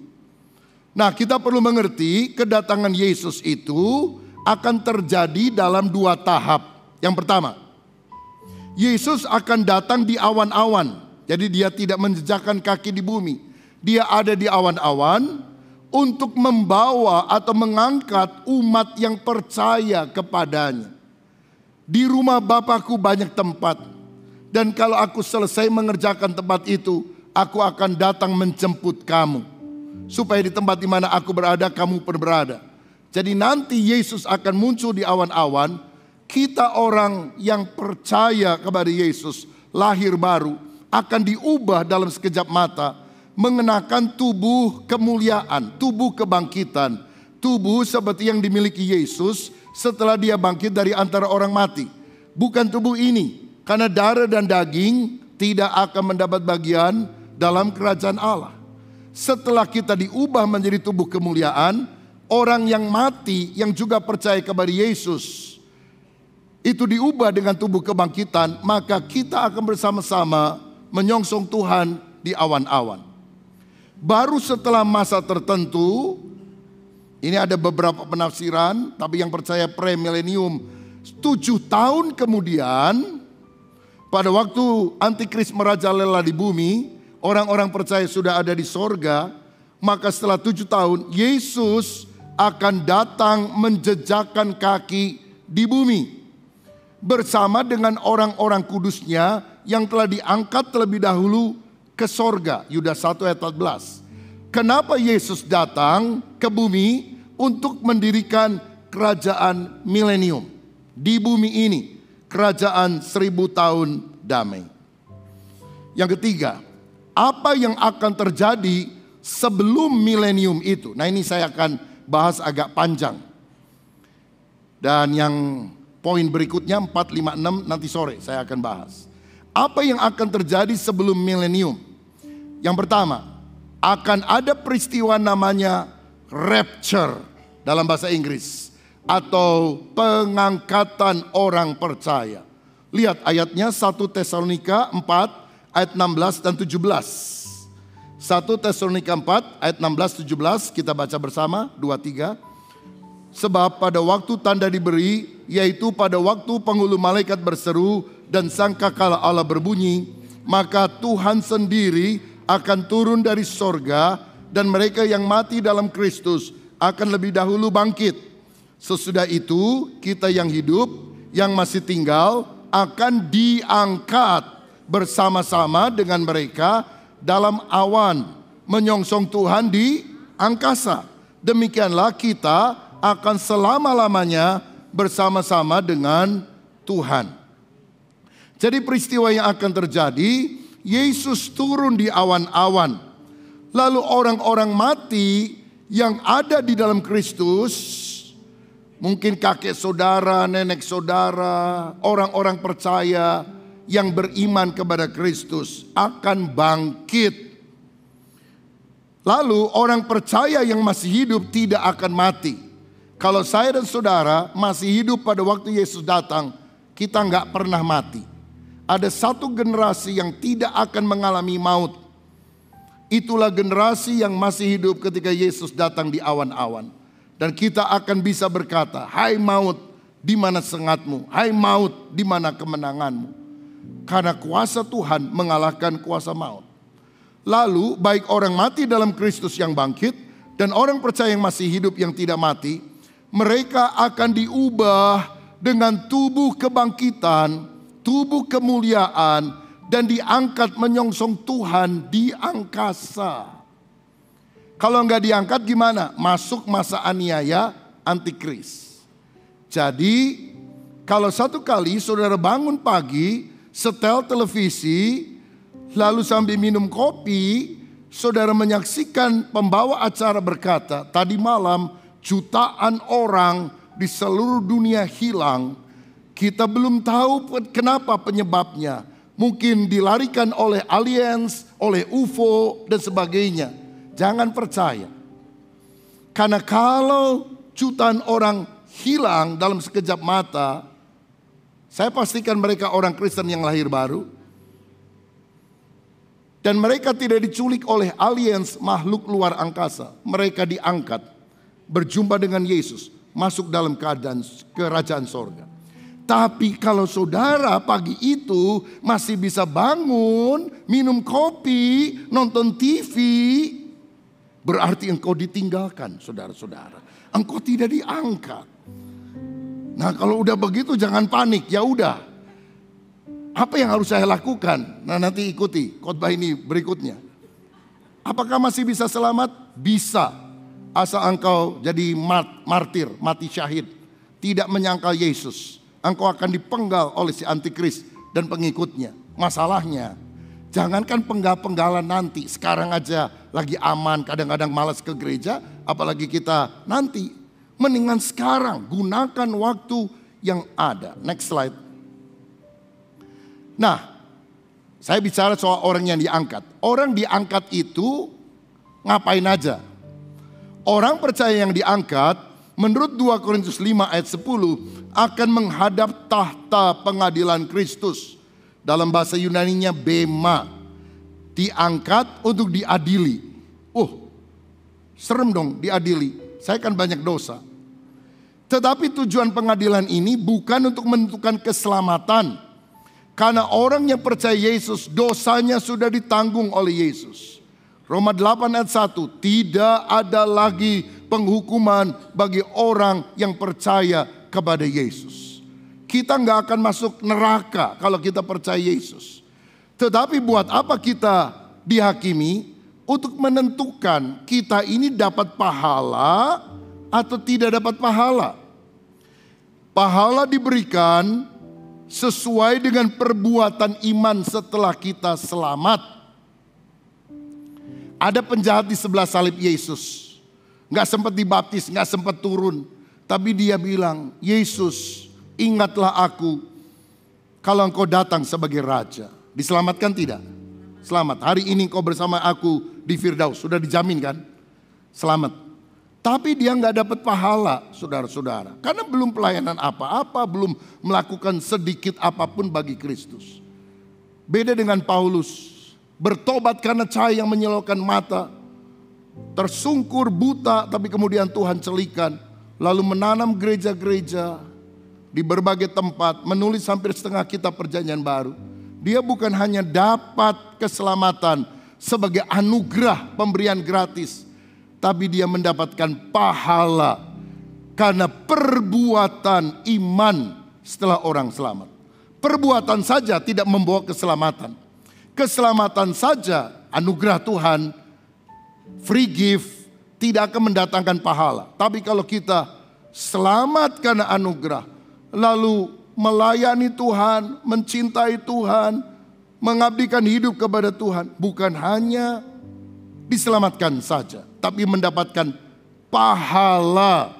Nah, kita perlu mengerti kedatangan Yesus itu akan terjadi dalam 2 tahap. Yang pertama, Yesus akan datang di awan-awan. Jadi dia tidak menjejakkan kaki di bumi. Dia ada di awan-awan untuk membawa atau mengangkat umat yang percaya kepadanya. Di rumah Bapakku banyak tempat. Dan kalau aku selesai mengerjakan tempat itu, aku akan datang menjemput kamu. Supaya di tempat di mana aku berada, kamu pun berada. Jadi nanti Yesus akan muncul di awan-awan. Kita orang yang percaya kepada Yesus, lahir baru, akan diubah dalam sekejap mata. Mengenakan tubuh kemuliaan, tubuh kebangkitan. Tubuh seperti yang dimiliki Yesus setelah dia bangkit dari antara orang mati. Bukan tubuh ini, karena darah dan daging tidak akan mendapat bagian dalam kerajaan Allah. Setelah kita diubah menjadi tubuh kemuliaan, orang yang mati yang juga percaya kepada Yesus itu diubah dengan tubuh kebangkitan, maka kita akan bersama-sama menyongsong Tuhan di awan-awan. Baru setelah masa tertentu, ini ada beberapa penafsiran, tapi yang percaya pre-milenium, 7 tahun kemudian, pada waktu antikris merajalela di bumi, orang-orang percaya sudah ada di sorga, maka setelah 7 tahun, Yesus akan datang menjejakkan kaki di bumi bersama dengan orang-orang kudusnya yang telah diangkat terlebih dahulu ke sorga. Yudas 1 ayat 14. Kenapa Yesus datang ke bumi? Untuk mendirikan kerajaan milenium di bumi ini, kerajaan 1000 tahun damai. Yang ketiga, apa yang akan terjadi sebelum milenium itu? Nah, ini saya akan bahas agak panjang. Dan yang poin berikutnya 4, 5, 6 nanti sore saya akan bahas. Apa yang akan terjadi sebelum milenium? Yang pertama, akan ada peristiwa namanya rapture dalam bahasa Inggris, atau pengangkatan orang percaya. Lihat ayatnya 1 Tesalonika 4 ayat 16 dan 17. 1 Tesalonika 4 ayat 16 17 kita baca bersama 2-3. Sebab pada waktu tanda diberi, yaitu pada waktu penghulu malaikat berseru dan sangkakala Allah berbunyi, maka Tuhan sendiri akan turun dari sorga, dan mereka yang mati dalam Kristus akan lebih dahulu bangkit. Sesudah itu kita yang hidup, yang masih tinggal, akan diangkat bersama-sama dengan mereka dalam awan, menyongsong Tuhan di angkasa. Demikianlah kita akan selama-lamanya bersama-sama dengan Tuhan. Jadi peristiwa yang akan terjadi, Yesus turun di awan-awan. Lalu orang-orang mati yang ada di dalam Kristus, mungkin kakek saudara, nenek saudara, orang-orang percaya yang beriman kepada Kristus akan bangkit. Lalu orang percaya yang masih hidup tidak akan mati. Kalau saya dan saudara masih hidup pada waktu Yesus datang, kita nggak pernah mati. Ada satu generasi yang tidak akan mengalami maut. Itulah generasi yang masih hidup ketika Yesus datang di awan-awan. Dan kita akan bisa berkata, hai maut, di mana sengatmu? Hai maut, di mana kemenanganmu? Karena kuasa Tuhan mengalahkan kuasa maut. Lalu baik orang mati dalam Kristus yang bangkit dan orang percaya yang masih hidup yang tidak mati, mereka akan diubah dengan tubuh kebangkitan, tubuh kemuliaan, dan diangkat menyongsong Tuhan di angkasa. Kalau enggak diangkat gimana? Masuk masa aniaya antikris. Jadi kalau satu kali saudara bangun pagi, setel televisi, lalu sambil minum kopi, saudara menyaksikan pembawa acara berkata, tadi malam jutaan orang di seluruh dunia hilang. Kita belum tahu kenapa penyebabnya. Mungkin dilarikan oleh aliens, oleh UFO dan sebagainya. Jangan percaya. Karena kalau jutaan orang hilang dalam sekejap mata, saya pastikan mereka orang Kristen yang lahir baru. Dan mereka tidak diculik oleh aliens, makhluk luar angkasa. Mereka diangkat, berjumpa dengan Yesus, masuk dalam keadaan kerajaan sorga. Tapi kalau saudara pagi itu masih bisa bangun, minum kopi, nonton TV, berarti engkau ditinggalkan, saudara-saudara. Engkau tidak diangkat. Nah, kalau udah begitu jangan panik, ya udah. Apa yang harus saya lakukan? Nah, nanti ikuti khotbah ini berikutnya. Apakah masih bisa selamat? Bisa. Asal engkau jadi martir, mati syahid, tidak menyangkal Yesus. Engkau akan dipenggal oleh si antikris dan pengikutnya. Masalahnya, jangankan penggal-penggalan nanti, sekarang aja lagi aman, kadang-kadang malas ke gereja, apalagi kita nanti. Mendingan sekarang, gunakan waktu yang ada. Next slide. Nah, saya bicara soal orang yang diangkat. Orang diangkat itu ngapain aja? Orang percaya yang diangkat, menurut 2 Korintus 5 ayat 10 akan menghadap tahta pengadilan Kristus. Dalam bahasa Yunaninya bema. Diangkat untuk diadili. Serem dong diadili. Saya kan banyak dosa. Tetapi tujuan pengadilan ini bukan untuk menentukan keselamatan. Karena orang yang percaya Yesus, dosanya sudah ditanggung oleh Yesus. Roma 8 ayat 1, tidak ada lagi penghukuman bagi orang yang percaya kepada Yesus. Kita nggak akan masuk neraka kalau kita percaya Yesus. Tetapi buat apa kita dihakimi? Untuk menentukan kita ini dapat pahala atau tidak dapat pahala. Pahala diberikan sesuai dengan perbuatan iman setelah kita selamat. Ada penjahat di sebelah salib Yesus. Gak sempat dibaptis, gak sempat turun. Tapi dia bilang, Yesus ingatlah aku kalau engkau datang sebagai raja. Diselamatkan tidak? Selamat. Hari ini engkau bersama aku di Firdaus. Sudah dijamin kan? Selamat. Tapi dia nggak dapat pahala, saudara-saudara. Karena belum pelayanan apa-apa, belum melakukan sedikit apapun bagi Kristus. Beda dengan Paulus. Bertobat karena cahaya yang menyilaukan mata. Tersungkur buta, tapi kemudian Tuhan celikan. Lalu menanam gereja-gereja di berbagai tempat. Menulis hampir setengah kitab perjanjian baru. Dia bukan hanya dapat keselamatan sebagai anugerah pemberian gratis. Tapi dia mendapatkan pahala karena perbuatan iman setelah orang selamat. Perbuatan saja tidak membawa keselamatan. Keselamatan saja anugerah Tuhan, free gift, tidak akan mendatangkan pahala. Tapi kalau kita selamat karena anugerah, lalu melayani Tuhan, mencintai Tuhan, mengabdikan hidup kepada Tuhan, bukan hanya diselamatkan saja, tapi mendapatkan pahala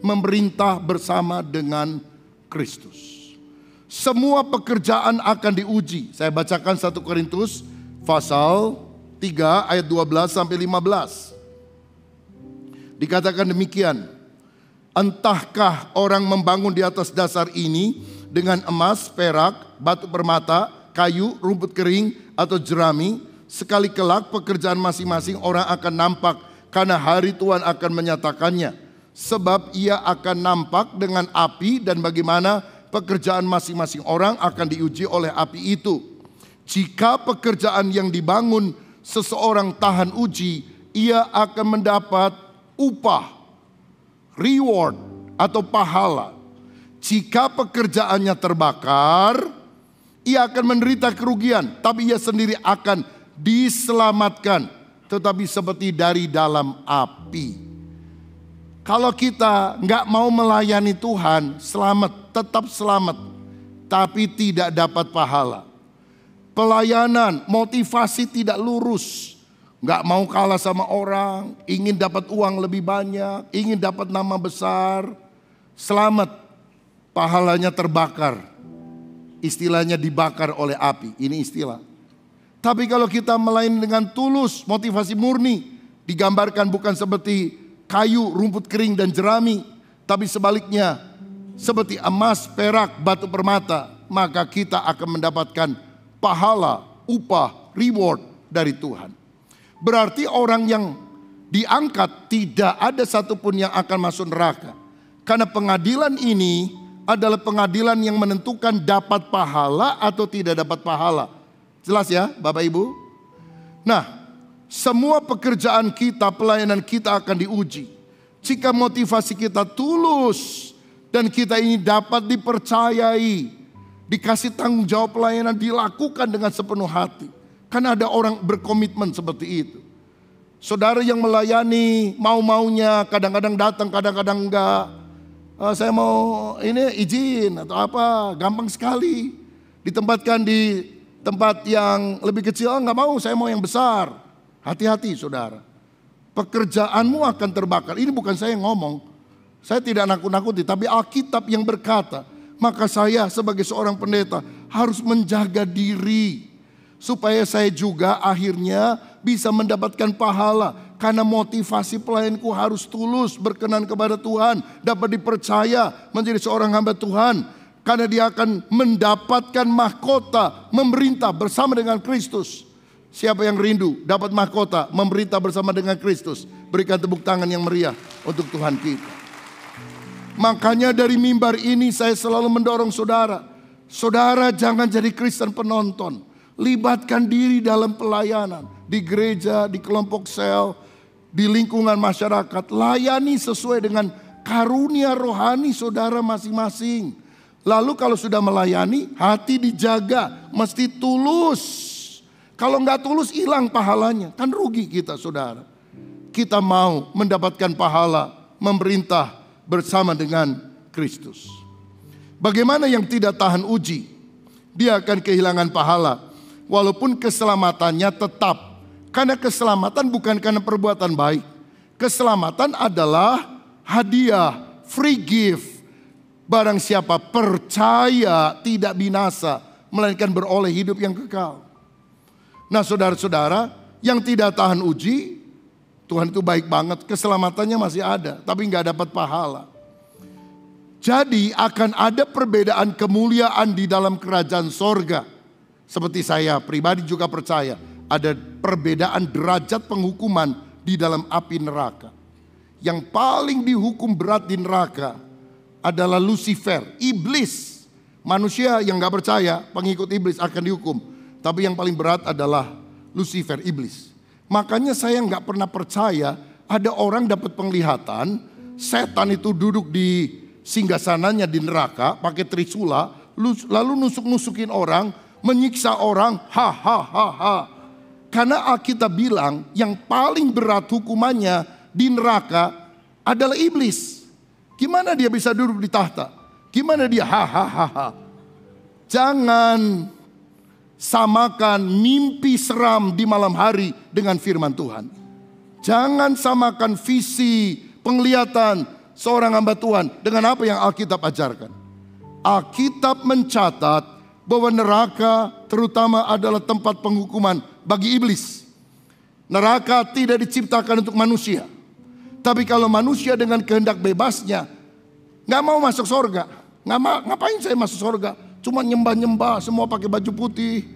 memerintah bersama dengan Kristus. Semua pekerjaan akan diuji. Saya bacakan 1 Korintus pasal 3 ayat 12 sampai 15. Dikatakan demikian, entahkah orang membangun di atas dasar ini dengan emas, perak, batu permata, kayu, rumput kering, atau jerami. Sekali kelak pekerjaan masing-masing orang akan nampak, karena hari Tuhan akan menyatakannya. Sebab ia akan nampak dengan api, dan bagaimana pekerjaan masing-masing orang akan diuji oleh api itu. Jika pekerjaan yang dibangun seseorang tahan uji, ia akan mendapat upah, reward atau pahala. Jika pekerjaannya terbakar, ia akan menderita kerugian, tapi ia sendiri akan diselamatkan, tetapi seperti dari dalam api. Kalau kita nggak mau melayani Tuhan, selamat, tetap selamat, tapi tidak dapat pahala. Pelayanan, motivasi tidak lurus, nggak mau kalah sama orang, ingin dapat uang lebih banyak, ingin dapat nama besar, selamat, pahalanya terbakar. Istilahnya dibakar oleh api, ini istilah. Tapi kalau kita melayani dengan tulus, motivasi murni, digambarkan bukan seperti kayu, rumput kering, dan jerami, tapi sebaliknya seperti emas, perak, batu permata, maka kita akan mendapatkan pahala, upah, reward dari Tuhan. Berarti orang yang diangkat tidak ada satupun yang akan masuk neraka. Karena pengadilan ini adalah pengadilan yang menentukan dapat pahala atau tidak dapat pahala. Jelas ya Bapak Ibu? Nah, semua pekerjaan kita, pelayanan kita akan diuji. Jika motivasi kita tulus dan kita ini dapat dipercayai, dikasih tanggung jawab pelayanan, dilakukan dengan sepenuh hati. Karena ada orang berkomitmen seperti itu. Saudara yang melayani mau-maunya, kadang-kadang datang, kadang-kadang enggak. Saya mau ini izin atau apa, gampang sekali. Ditempatkan di tempat yang lebih kecil, enggak mau, saya mau yang besar. Hati-hati saudara, pekerjaanmu akan terbakar. Ini bukan saya yang ngomong, saya tidak nakut-nakuti, tapi Alkitab yang berkata. Maka saya sebagai seorang pendeta harus menjaga diri, supaya saya juga akhirnya bisa mendapatkan pahala. Karena motivasi pelayanku harus tulus, berkenan kepada Tuhan, dapat dipercaya menjadi seorang hamba Tuhan. Karena dia akan mendapatkan mahkota memerintah bersama dengan Kristus. Siapa yang rindu dapat mahkota memerintah bersama dengan Kristus? Berikan tepuk tangan yang meriah untuk Tuhan kita. Makanya dari mimbar ini saya selalu mendorong saudara. Saudara jangan jadi Kristen penonton. Libatkan diri dalam pelayanan. Di gereja, di kelompok sel, di lingkungan masyarakat. Layani sesuai dengan karunia rohani saudara masing-masing. Lalu kalau sudah melayani, hati dijaga. Mesti tulus. Kalau nggak tulus hilang pahalanya. Kan rugi kita saudara. Kita mau mendapatkan pahala memerintah bersama dengan Kristus. Bagaimana yang tidak tahan uji? Dia akan kehilangan pahala. Walaupun keselamatannya tetap. Karena keselamatan bukan karena perbuatan baik. Keselamatan adalah hadiah, free gift. Barang siapa percaya tidak binasa, melainkan beroleh hidup yang kekal. Nah saudara-saudara, yang tidak tahan uji, Tuhan itu baik banget, keselamatannya masih ada, tapi nggak dapat pahala. Jadi akan ada perbedaan kemuliaan di dalam kerajaan sorga. Seperti saya pribadi juga percaya, ada perbedaan derajat penghukuman di dalam api neraka. Yang paling dihukum berat di neraka adalah Lucifer, iblis. Manusia yang gak percaya, pengikut iblis akan dihukum. Tapi yang paling berat adalah Lucifer, iblis. Makanya saya gak pernah percaya ada orang dapat penglihatan, setan itu duduk di singgasananya di neraka, pakai trisula, lalu nusuk-nusukin orang, menyiksa orang, Karena Alkitab bilang yang paling berat hukumannya di neraka adalah iblis. Gimana dia bisa duduk di tahta? Gimana dia Jangan samakan mimpi seram di malam hari dengan firman Tuhan. Jangan samakan visi, penglihatan seorang hamba Tuhan dengan apa yang Alkitab ajarkan. Alkitab mencatat bahwa neraka terutama adalah tempat penghukuman bagi iblis. Neraka tidak diciptakan untuk manusia. Tapi kalau manusia dengan kehendak bebasnya gak mau masuk surga. Ngapain saya masuk surga? Cuma nyembah-nyembah, semua pakai baju putih.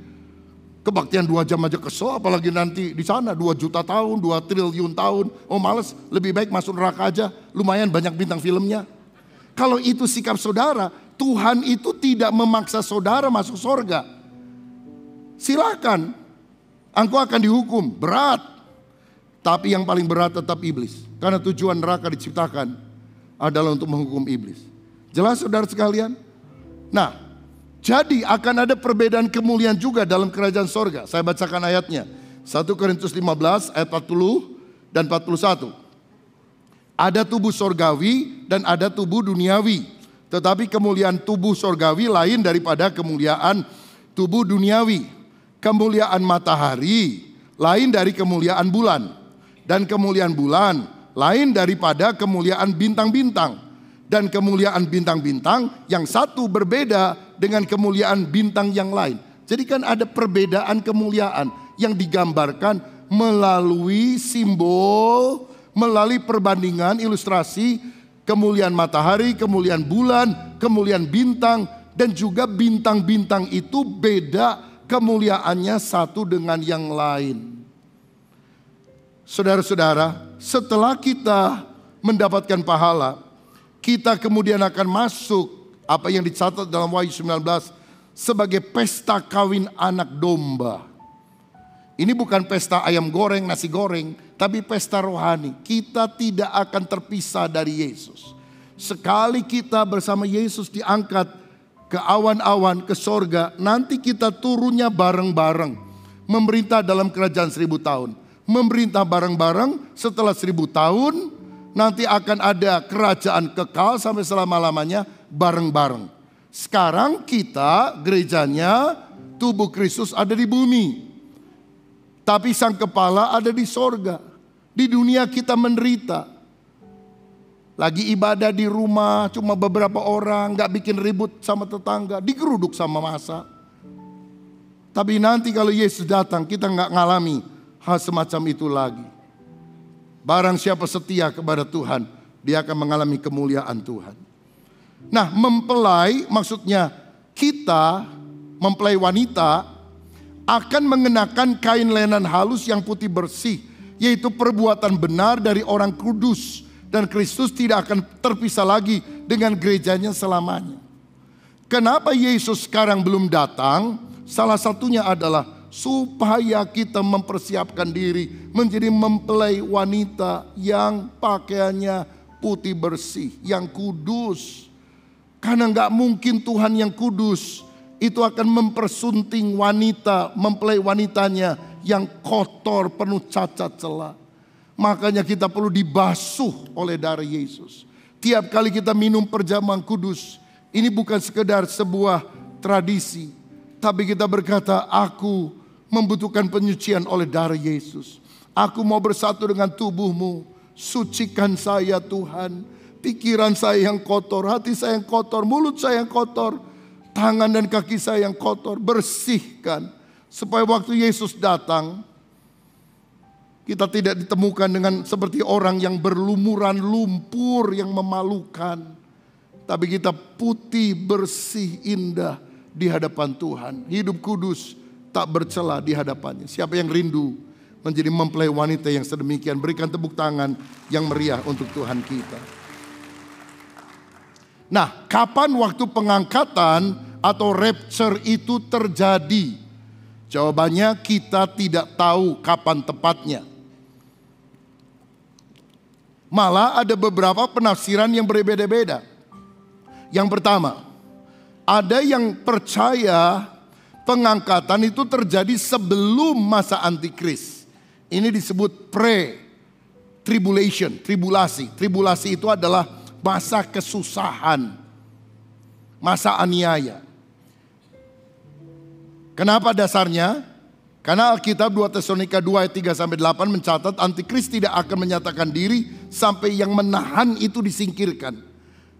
Kebaktian 2 jam aja kesel, apalagi nanti di sana 2 juta tahun, 2 triliun tahun. Oh males, lebih baik masuk neraka aja. Lumayan banyak bintang filmnya. Kalau itu sikap saudara, Tuhan itu tidak memaksa saudara masuk surga. Silakan, engkau akan dihukum berat. Tapi yang paling berat tetap iblis. Karena tujuan neraka diciptakan adalah untuk menghukum iblis. Jelas saudara sekalian? Nah, jadi akan ada perbedaan kemuliaan juga dalam kerajaan sorga. Saya bacakan ayatnya. 1 Korintus 15 ayat 40 dan 41. Ada tubuh sorgawi dan ada tubuh duniawi. Tetapi kemuliaan tubuh sorgawi lain daripada kemuliaan tubuh duniawi. Kemuliaan matahari lain dari kemuliaan bulan. Dan kemuliaan bulan lain daripada kemuliaan bintang-bintang. Dan kemuliaan bintang-bintang yang satu berbeda dengan kemuliaan bintang yang lain. Jadi kan ada perbedaan kemuliaan yang digambarkan melalui simbol, melalui perbandingan ilustrasi. Kemuliaan matahari, kemuliaan bulan, kemuliaan bintang. Dan juga bintang-bintang itu beda kemuliaannya satu dengan yang lain. Saudara-saudara, setelah kita mendapatkan pahala, kita kemudian akan masuk apa yang dicatat dalam Wahyu 19 sebagai pesta kawin anak domba. Ini bukan pesta ayam goreng, nasi goreng, tapi pesta rohani. Kita tidak akan terpisah dari Yesus. Sekali kita bersama Yesus diangkat ke awan-awan, ke sorga, nanti kita turunnya bareng-bareng. Memerintah dalam kerajaan 1000 tahun. Memerintah bareng-bareng setelah 1000 tahun, nanti akan ada kerajaan kekal sampai selama-lamanya bareng-bareng. Sekarang kita, gerejanya, tubuh Kristus ada di bumi. Tapi sang kepala ada di sorga. Di dunia kita menderita. Lagi ibadah di rumah cuma beberapa orang, gak bikin ribut sama tetangga, digeruduk sama masa. Tapi nanti kalau Yesus datang kita gak ngalami hal semacam itu lagi. Barang siapa setia kepada Tuhan, dia akan mengalami kemuliaan Tuhan. Nah, mempelai maksudnya kita, mempelai wanita, akan mengenakan kain lenan halus yang putih bersih, yaitu perbuatan benar dari orang kudus. Dan Kristus tidak akan terpisah lagi dengan gerejanya selamanya. Kenapa Yesus sekarang belum datang? Salah satunya adalah supaya kita mempersiapkan diri menjadi mempelai wanita yang pakaiannya putih bersih, yang kudus. Karena gak mungkin Tuhan yang kudus itu akan mempersunting wanita, mempelai wanitanya yang kotor, penuh cacat celah. Makanya kita perlu dibasuh oleh darah Yesus. Tiap kali kita minum perjamuan kudus, ini bukan sekedar sebuah tradisi, tapi kita berkata, aku membutuhkan penyucian oleh darah Yesus. Aku mau bersatu dengan tubuhmu, sucikan saya Tuhan. Pikiran saya yang kotor, hati saya yang kotor, mulut saya yang kotor, tangan dan kaki saya yang kotor, bersihkan. Supaya waktu Yesus datang, kita tidak ditemukan dengan seperti orang yang berlumuran lumpur yang memalukan. Tapi kita putih, bersih, indah di hadapan Tuhan. Hidup kudus, tak bercela di hadapannya. Siapa yang rindu menjadi mempelai wanita yang sedemikian? Berikan tepuk tangan yang meriah untuk Tuhan kita. Nah, kapan waktu pengangkatan atau rapture itu terjadi? Jawabannya kita tidak tahu kapan tepatnya. Malah ada beberapa penafsiran yang berbeda-beda. Yang pertama, ada yang percaya pengangkatan itu terjadi sebelum masa antikris. Ini disebut pre-tribulation, tribulasi. Tribulasi itu adalah masa kesusahan, masa aniaya. Kenapa dasarnya? Karena Alkitab 2 Tesalonika 2 ayat 3-8 mencatat antikris tidak akan menyatakan diri sampai yang menahan itu disingkirkan.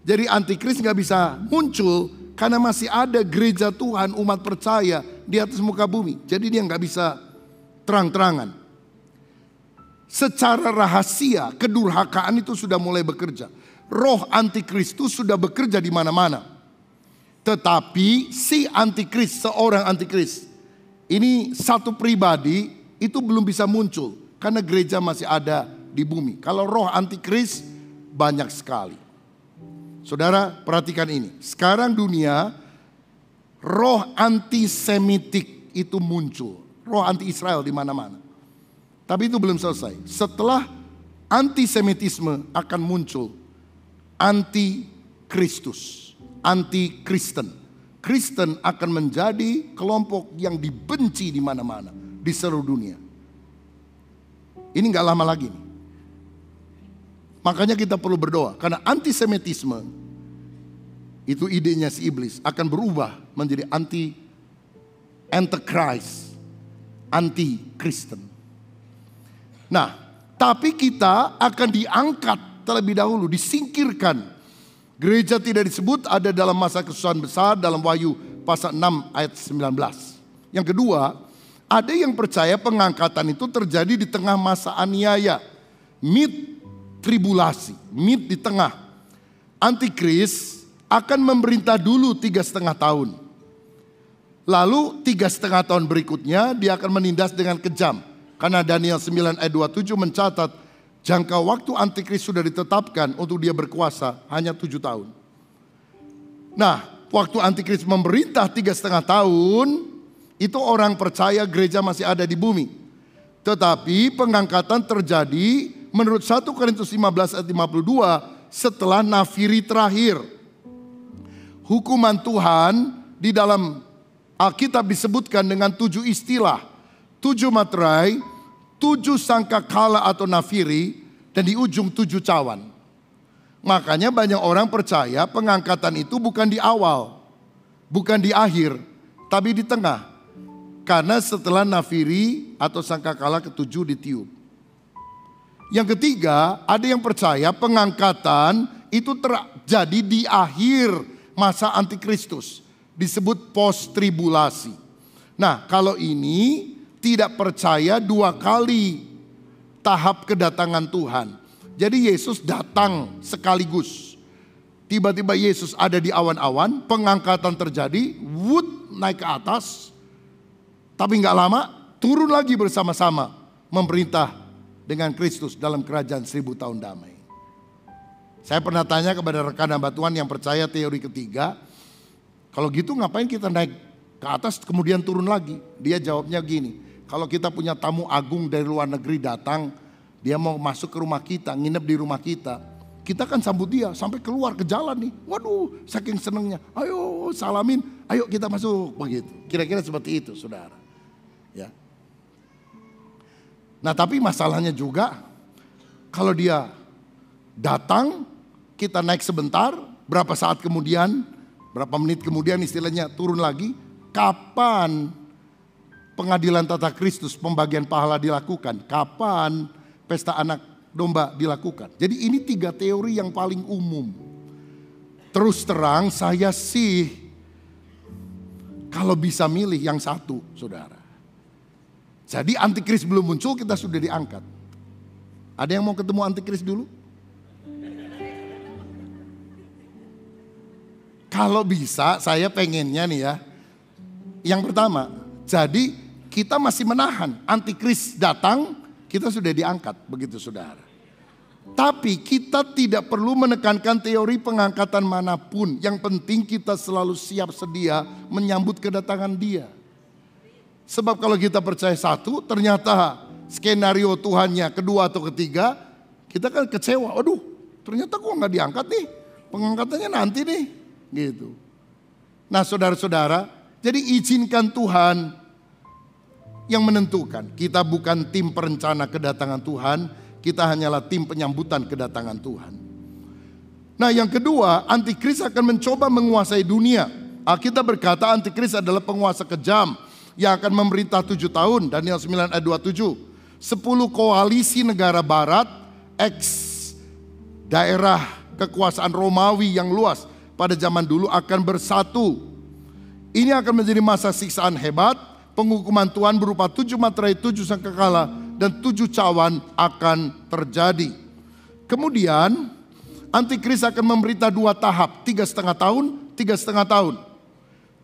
Jadi antikris gak bisa muncul karena masih ada gereja Tuhan, umat percaya di atas muka bumi. Jadi dia gak bisa terang-terangan. Secara rahasia kedurhakaan itu sudah mulai bekerja. Roh antikristus sudah bekerja di mana-mana. Tetapi si antikris, seorang antikris, ini satu pribadi itu belum bisa muncul karena gereja masih ada di bumi. Kalau roh antikris banyak sekali. Saudara perhatikan ini. Sekarang dunia roh antisemitik itu muncul. Roh anti-Israel di mana-mana. Tapi itu belum selesai. Setelah antisemitisme akan muncul anti-Kristus, anti-Kristen. Kristen akan menjadi kelompok yang dibenci di mana-mana, di seluruh dunia. Ini gak lama lagi nih. Makanya kita perlu berdoa, karena antisemitisme itu idenya si iblis akan berubah menjadi anti-Christ, anti-Kristen. Nah, tapi kita akan diangkat terlebih dahulu, disingkirkan. Gereja tidak disebut ada dalam masa kesusahan besar dalam Wahyu pasal 6 ayat 19. Yang kedua, ada yang percaya pengangkatan itu terjadi di tengah masa aniaya, mid tribulasi, mid di tengah. Antikris akan memerintah dulu 3,5 tahun. Lalu 3,5 tahun berikutnya dia akan menindas dengan kejam. Karena Daniel 9 ayat 27 mencatat jangka waktu antikris sudah ditetapkan untuk dia berkuasa hanya 7 tahun. Nah, waktu antikris memerintah 3,5 tahun, itu orang percaya gereja masih ada di bumi. Tetapi pengangkatan terjadi menurut 1 Korintus 15 ayat 52 setelah nafiri terakhir. Hukuman Tuhan di dalam Alkitab disebutkan dengan 7 istilah. 7 materai, 7 sangkakala atau nafiri, dan di ujung 7 cawan. Makanya banyak orang percaya pengangkatan itu bukan di awal, bukan di akhir, tapi di tengah. Karena setelah nafiri atau sangkakala ke-7 ditiup. Yang ketiga, ada yang percaya pengangkatan itu terjadi di akhir masa antikristus. Disebut post-tribulasi. Nah, kalau ini tidak percaya 2 kali tahap kedatangan Tuhan. Jadi Yesus datang sekaligus. Tiba-tiba Yesus ada di awan-awan, pengangkatan terjadi, naik ke atas. Tapi gak lama turun lagi bersama-sama memerintah dengan Kristus dalam kerajaan 1000 tahun damai. Saya pernah tanya kepada rekan hamba Tuhan yang percaya teori ketiga, kalau gitu ngapain kita naik ke atas kemudian turun lagi? Dia jawabnya gini, kalau kita punya tamu agung dari luar negeri datang, dia mau masuk ke rumah kita, nginep di rumah kita kan sambut dia sampai keluar ke jalan nih. Waduh, saking senengnya, ayo salamin, ayo kita masuk, begitu. Kira-kira seperti itu, saudara. Ya. Nah, tapi masalahnya juga kalau dia datang, kita naik sebentar, berapa saat kemudian, berapa menit kemudian istilahnya turun lagi, kapan pengadilan tata Kristus, pembagian pahala dilakukan, kapan pesta anak domba dilakukan. Jadi ini 3 teori yang paling umum. Terus terang saya sih kalau bisa milih yang satu, saudara. Jadi antikris belum muncul, kita sudah diangkat. Ada yang mau ketemu antikris dulu? Kalau bisa saya pengennya nih ya. Yang pertama, jadi kita masih menahan antikris datang, kita sudah diangkat, begitu saudara. Tapi kita tidak perlu menekankan teori pengangkatan manapun. Yang penting kita selalu siap sedia menyambut kedatangan dia. Sebab kalau kita percaya satu, ternyata skenario Tuhannya kedua atau ketiga, kita kan kecewa. Aduh, ternyata kok nggak diangkat nih, pengangkatannya nanti nih, gitu. Nah, saudara-saudara, jadi izinkan Tuhan yang menentukan. Kita bukan tim perencana kedatangan Tuhan, kita hanyalah tim penyambutan kedatangan Tuhan. Nah, yang kedua, antikris akan mencoba menguasai dunia. Alkitab berkata antikris adalah penguasa kejam yang akan memerintah 7 tahun, Daniel 9 ayat 27. 10 koalisi negara barat, daerah kekuasaan Romawi yang luas pada zaman dulu akan bersatu. Ini akan menjadi masa siksaan hebat, penghukuman Tuhan berupa 7 materai, 7 sangkakala, dan 7 cawan akan terjadi. Kemudian antikris akan memerintah 2 tahap, 3,5 tahun, 3,5 tahun.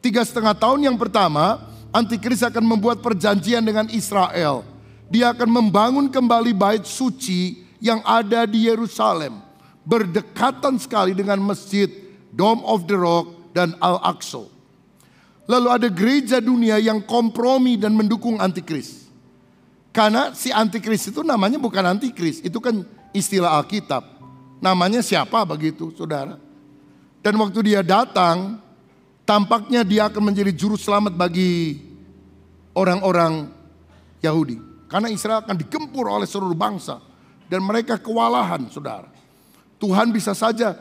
3,5 tahun yang pertama, antikris akan membuat perjanjian dengan Israel. Dia akan membangun kembali bait suci yang ada di Yerusalem, berdekatan sekali dengan masjid, Dome of the Rock, dan Al-Aqsa. Lalu ada gereja dunia yang kompromi dan mendukung antikris. Karena si antikris itu namanya bukan antikris, itu kan istilah Alkitab. Namanya siapa begitu, saudara? Dan waktu dia datang, tampaknya dia akan menjadi juru selamat bagi orang-orang Yahudi. Karena Israel akan digempur oleh seluruh bangsa. Dan mereka kewalahan, saudara. Tuhan bisa saja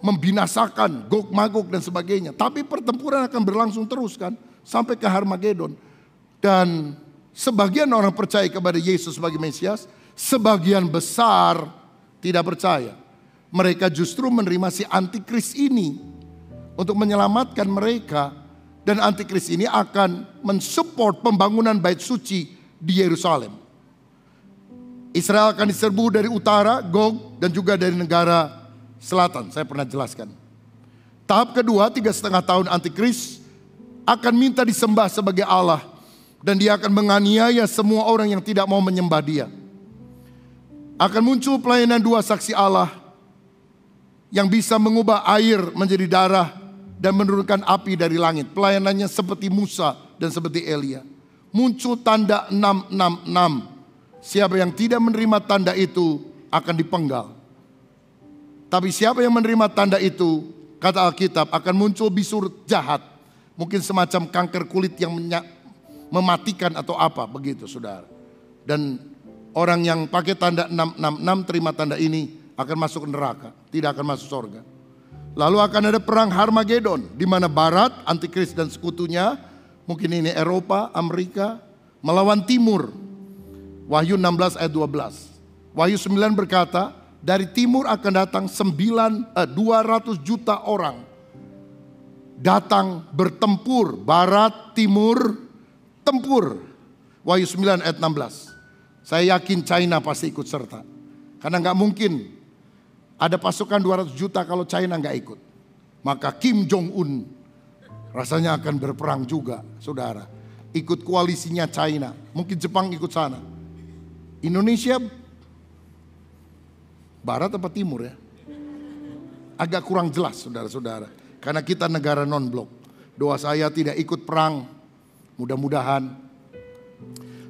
membinasakan Gog Magog dan sebagainya. Tapi pertempuran akan berlangsung terus kan. Sampai ke Harmagedon. Dan sebagian orang percaya kepada Yesus sebagai Mesias. Sebagian besar tidak percaya. Mereka justru menerima si antikris ini untuk menyelamatkan mereka. Dan antikris ini akan mensupport pembangunan bait suci di Yerusalem. Israel akan diserbu dari utara, Gog, dan juga dari negara selatan. Saya pernah jelaskan. Tahap kedua, 3,5 tahun antikris akan minta disembah sebagai Allah. Dan dia akan menganiaya semua orang yang tidak mau menyembah dia. Akan muncul pelayanan 2 saksi Allah yang bisa mengubah air menjadi darah dan menurunkan api dari langit. Pelayanannya seperti Musa dan seperti Elia. Muncul tanda 666. Siapa yang tidak menerima tanda itu akan dipenggal. Tapi siapa yang menerima tanda itu, kata Alkitab, akan muncul bisur jahat. Mungkin semacam kanker kulit yang mematikan atau apa, begitu saudara. Dan orang yang pakai tanda 666 terima tanda ini akan masuk neraka, tidak akan masuk surga. Lalu akan ada perang Harmagedon, di mana Barat, Antikris dan sekutunya, mungkin ini Eropa, Amerika, melawan Timur. Wahyu 16 ayat 12. Wahyu 9 berkata, dari timur akan datang 200 juta orang. Datang bertempur, barat, timur, tempur. Wahyu 9 ayat 16. Saya yakin China pasti ikut serta. Karena nggak mungkin ada pasukan 200 juta kalau China nggak ikut. Maka Kim Jong-un rasanya akan berperang juga, saudara. Ikut koalisinya China. Mungkin Jepang ikut sana. Indonesia barat atau timur ya? Agak kurang jelas, saudara-saudara. Karena kita negara non-blok. Doa saya tidak ikut perang. Mudah-mudahan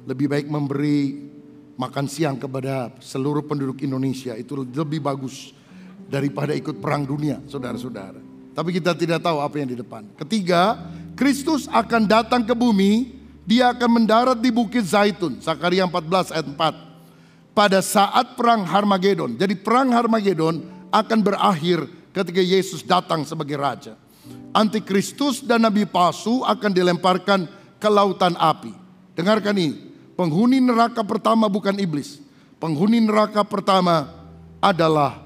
lebih baik memberi makan siang kepada seluruh penduduk Indonesia. Itu lebih bagus daripada ikut perang dunia, saudara-saudara. Tapi kita tidak tahu apa yang di depan. Ketiga, Kristus akan datang ke bumi. Dia akan mendarat di Bukit Zaitun. Zakaria 14 ayat 4. Pada saat perang Harmagedon. Jadi perang Harmagedon akan berakhir ketika Yesus datang sebagai Raja. Antikristus dan Nabi palsu akan dilemparkan ke lautan api. Dengarkan ini. Penghuni neraka pertama bukan iblis. Penghuni neraka pertama adalah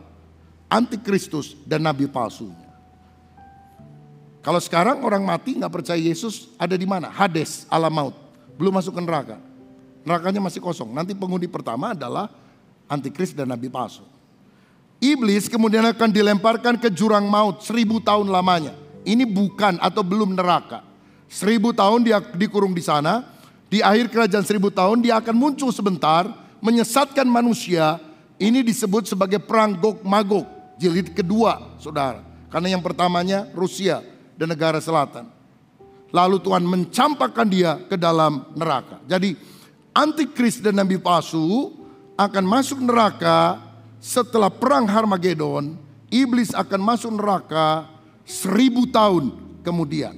Antikristus dan Nabi palsunya. Kalau sekarang orang mati nggak percaya Yesus ada di mana? Hades, alam maut. Belum masuk ke neraka. Nerakanya masih kosong. Nanti penghuni pertama adalah Antikris dan Nabi palsu. Iblis kemudian akan dilemparkan ke jurang maut 1000 tahun lamanya. Ini bukan atau belum neraka. 1000 tahun dia dikurung di sana. Di akhir kerajaan 1000 tahun dia akan muncul sebentar, menyesatkan manusia. Ini disebut sebagai perang Gog Magog, jilid kedua, saudara. Karena yang pertamanya Rusia dan negara selatan. Lalu Tuhan mencampakkan dia ke dalam neraka. Jadi Antikris dan Nabi palsu akan masuk neraka setelah perang Harmagedon. Iblis akan masuk neraka 1000 tahun kemudian.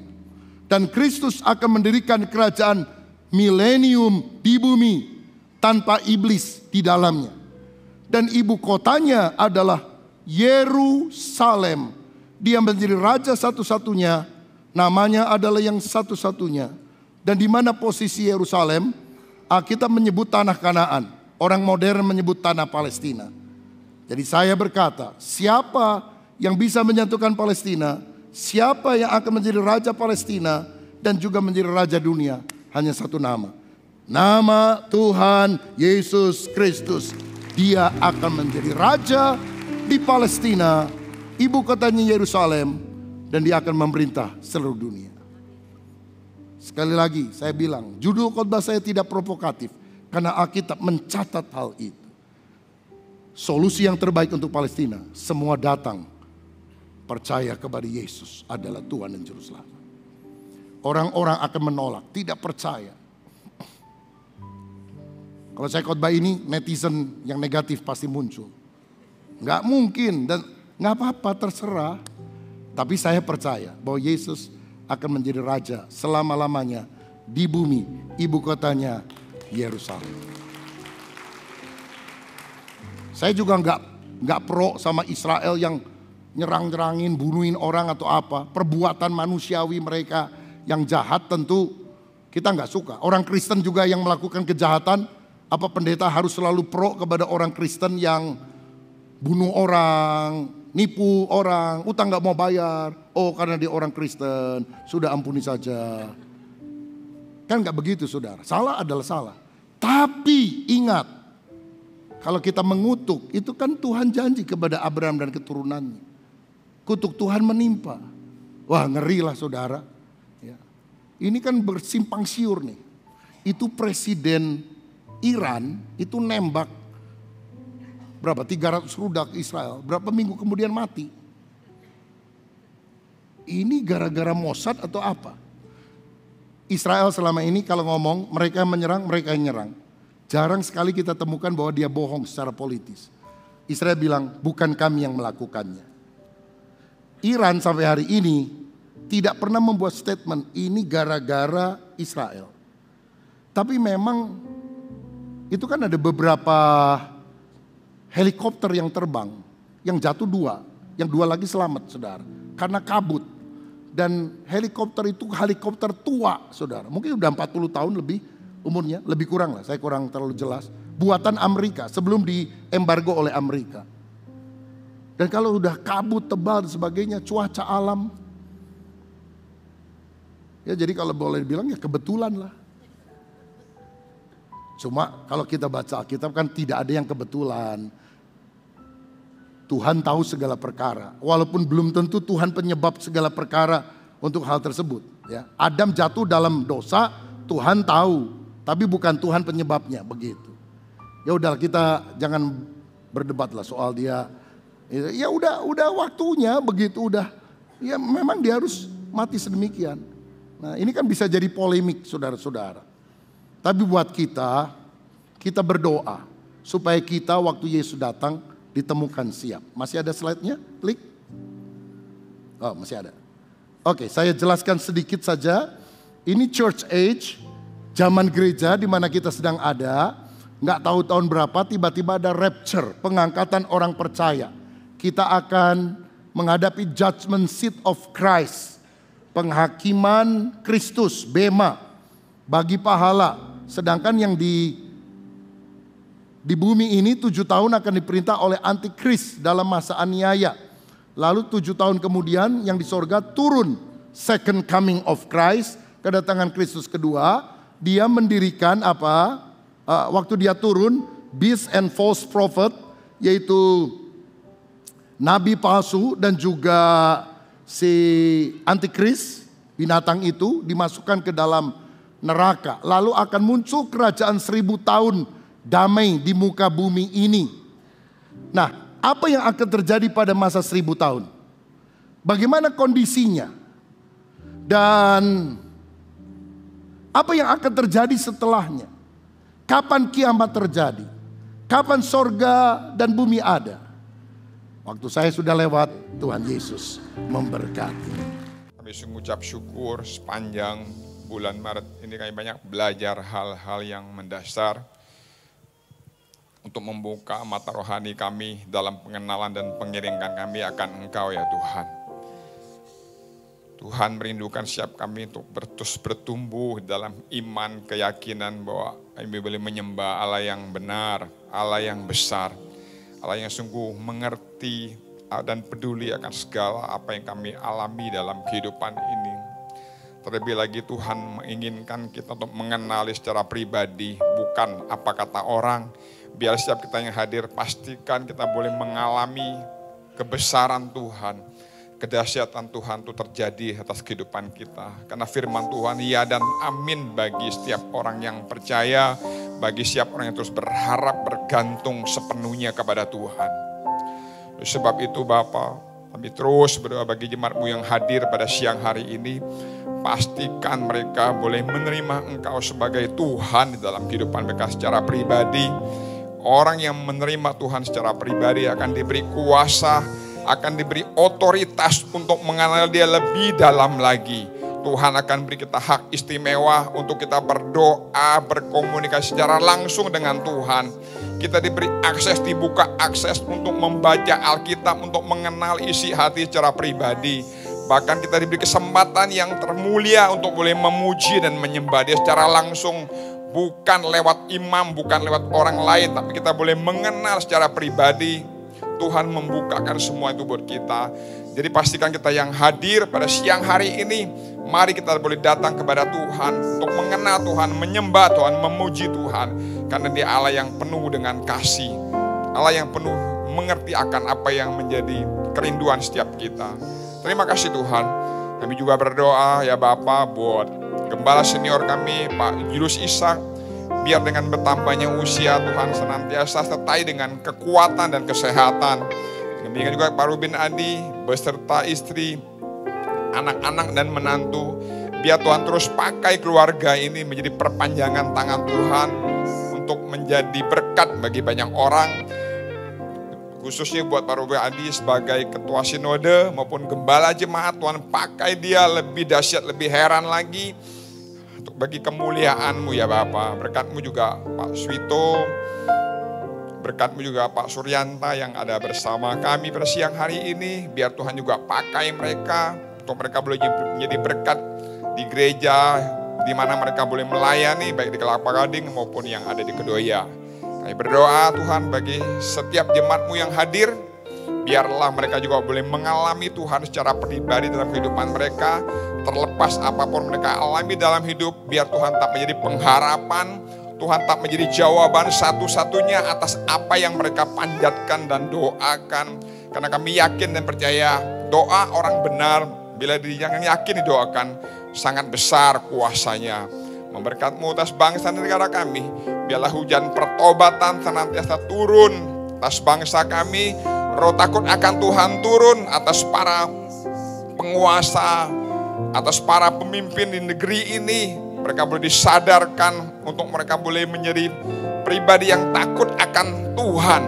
Dan Kristus akan mendirikan kerajaan milenium di bumi tanpa iblis di dalamnya. Dan ibu kotanya adalah Yerusalem. Dia menjadi raja satu-satunya, namanya adalah yang satu-satunya. Dan di mana posisi Yerusalem? Alkitab menyebut tanah Kanaan. Orang modern menyebut tanah Palestina. Jadi saya berkata, siapa yang bisa menyatukan Palestina? Siapa yang akan menjadi raja Palestina dan juga menjadi raja dunia? Hanya satu nama. Nama Tuhan Yesus Kristus. Dia akan menjadi raja di Palestina, ibu kotanya Yerusalem, dan dia akan memerintah seluruh dunia. Sekali lagi saya bilang, judul khotbah saya tidak provokatif karena Alkitab mencatat hal itu. Solusi yang terbaik untuk Palestina, semua datang percaya kepada Yesus adalah Tuhan dan Juru Selamat. Orang-orang akan menolak, tidak percaya. Kalau saya khotbah ini, netizen yang negatif pasti muncul. Nggak mungkin dan nggak apa-apa, terserah. Tapi saya percaya bahwa Yesus akan menjadi raja selama-lamanya di bumi, ibu kotanya Yerusalem. Saya juga nggak pro sama Israel yang nyerang-nyerangin, bunuhin orang atau apa. Perbuatan manusiawi mereka yang jahat tentu kita nggak suka. Orang Kristen juga yang melakukan kejahatan, apa pendeta harus selalu pro kepada orang Kristen yang bunuh orang, nipu orang, utang nggak mau bayar. Oh karena dia orang Kristen, sudah ampuni saja. Kan nggak begitu saudara, salah adalah salah. Tapi ingat, kalau kita mengutuk, itu kan Tuhan janji kepada Abraham dan keturunannya. Kutuk Tuhan menimpa. Wah ngeri lah saudara. Ya. Ini kan bersimpang siur nih. Itu presiden Iran itu nembak berapa 300 rudal ke Israel. Berapa minggu kemudian mati. Ini gara-gara Mossad atau apa? Israel selama ini kalau ngomong mereka menyerang, mereka yang nyerang. Jarang sekali kita temukan bahwa dia bohong secara politis. Israel bilang bukan kami yang melakukannya. Iran sampai hari ini tidak pernah membuat statement ini gara-gara Israel. Tapi memang itu kan ada beberapa helikopter yang terbang, yang jatuh 2, yang 2 lagi selamat saudara. Karena kabut. Dan helikopter itu helikopter tua saudara. Mungkin udah 40 tahun lebih umurnya, lebih kurang lah, saya kurang terlalu jelas. Buatan Amerika sebelum diembargo oleh Amerika. Dan kalau udah kabut tebal dan sebagainya, cuaca alam. Ya jadi kalau boleh dibilang ya kebetulan lah. Cuma kalau kita baca Alkitab kan tidak ada yang kebetulan. Tuhan tahu segala perkara. Walaupun belum tentu Tuhan penyebab segala perkara untuk hal tersebut. Ya. Adam jatuh dalam dosa, Tuhan tahu. Tapi bukan Tuhan penyebabnya, begitu. Ya udah, kita jangan berdebat lah soal dia. Ya udah waktunya begitu udah. Ya memang dia harus mati sedemikian. Nah ini kan bisa jadi polemik saudara-saudara. Tapi buat kita berdoa supaya kita waktu Yesus datang ditemukan siap. Masih ada slide-nya? Klik. Oh masih ada. Oke, saya jelaskan sedikit saja. Ini church age, zaman gereja di mana kita sedang ada. Nggak tahu tahun berapa tiba-tiba ada rapture, pengangkatan orang percaya. Kita akan menghadapi judgment seat of Christ. Penghakiman Kristus, bema, bagi pahala. Sedangkan yang di bumi ini 7 tahun akan diperintah oleh antikris dalam masa aniaya. Lalu 7 tahun kemudian yang di sorga turun, second coming of Christ, kedatangan Kristus kedua. Dia mendirikan apa? Waktu dia turun, beast and false prophet, yaitu nabi palsu dan juga si antikris, binatang itu dimasukkan ke dalam neraka. Lalu akan muncul kerajaan 1000 tahun damai di muka bumi ini. Nah, apa yang akan terjadi pada masa 1000 tahun? Bagaimana kondisinya? Dan apa yang akan terjadi setelahnya? Kapan kiamat terjadi? Kapan sorga dan bumi ada? Waktu saya sudah lewat, Tuhan Yesus memberkati. Kami sungguh ucap syukur sepanjang bulan Maret ini kami banyak belajar hal-hal yang mendasar untuk membuka mata rohani kami dalam pengenalan dan pengiringan kami akan Engkau ya Tuhan. Tuhan merindukan setiap kami untuk terus bertumbuh dalam iman, keyakinan bahwa kami boleh menyembah Allah yang benar, Allah yang besar, Allah yang sungguh mengerti dan peduli akan segala apa yang kami alami dalam kehidupan ini. Terlebih lagi Tuhan menginginkan kita untuk mengenali secara pribadi, bukan apa kata orang. Biar setiap kita yang hadir pastikan kita boleh mengalami kebesaran Tuhan, kedahsyatan Tuhan itu terjadi atas kehidupan kita. Karena firman Tuhan ya dan amin bagi setiap orang yang percaya, bagi setiap orang yang terus berharap bergantung sepenuhnya kepada Tuhan. Sebab itu Bapa, kami terus berdoa bagi jemaat-Mu yang hadir pada siang hari ini. Pastikan mereka boleh menerima Engkau sebagai Tuhan di dalam kehidupan mereka secara pribadi. Orang yang menerima Tuhan secara pribadi akan diberi kuasa, akan diberi otoritas untuk mengenal Dia lebih dalam lagi. Tuhan akan beri kita hak istimewa untuk kita berdoa, berkomunikasi secara langsung dengan Tuhan. Kita diberi akses, dibuka akses untuk membaca Alkitab, untuk mengenal isi hati secara pribadi. Bahkan kita diberi kesempatan yang termulia untuk boleh memuji dan menyembah Dia secara langsung. Bukan lewat imam, bukan lewat orang lain, tapi kita boleh mengenal secara pribadi. Tuhan membukakan semua itu buat kita. Jadi pastikan kita yang hadir pada siang hari ini, mari kita boleh datang kepada Tuhan untuk mengenal Tuhan, menyembah Tuhan, memuji Tuhan. Karena Dia Allah yang penuh dengan kasih, Allah yang penuh mengerti akan apa yang menjadi kerinduan setiap kita. Terima kasih Tuhan. Kami juga berdoa ya Bapa buat Gembala senior kami Pak Julius Ishak. Biar dengan bertambahnya usia Tuhan senantiasa sertai dengan kekuatan dan kesehatan. Demikian juga Pak Rubin Adi beserta istri, anak-anak dan menantu. Biar Tuhan terus pakai keluarga ini menjadi perpanjangan tangan Tuhan untuk menjadi berkat bagi banyak orang. Khususnya buat Pak Rubin Adi sebagai ketua sinode maupun gembala jemaat, Tuhan pakai dia lebih dahsyat, lebih heran lagi. Untuk bagi kemuliaan-Mu ya Bapa. Berkat-Mu juga Pak Swito, berkat-Mu juga Pak Suryanta yang ada bersama kami pada siang hari ini. Biar Tuhan juga pakai mereka untuk mereka boleh menjadi berkat di gereja di mana mereka boleh melayani baik di Kelapa Gading maupun yang ada di Kedoya. Kami berdoa Tuhan bagi setiap jemaat-Mu yang hadir, biarlah mereka juga boleh mengalami Tuhan secara pribadi dalam kehidupan mereka. Terlepas apapun mereka alami dalam hidup, biar Tuhan tak menjadi pengharapan, Tuhan tak menjadi jawaban satu-satunya atas apa yang mereka panjatkan dan doakan. Karena kami yakin dan percaya doa orang benar bila yang yakin didoakan sangat besar kuasanya. Memberkat-Mu atas bangsa dan negara kami. Biarlah hujan pertobatan senantiasa turun atas bangsa kami. Roh takut akan Tuhan turun atas para penguasa, atas para pemimpin di negeri ini. Mereka boleh disadarkan untuk mereka boleh menjadi pribadi yang takut akan Tuhan.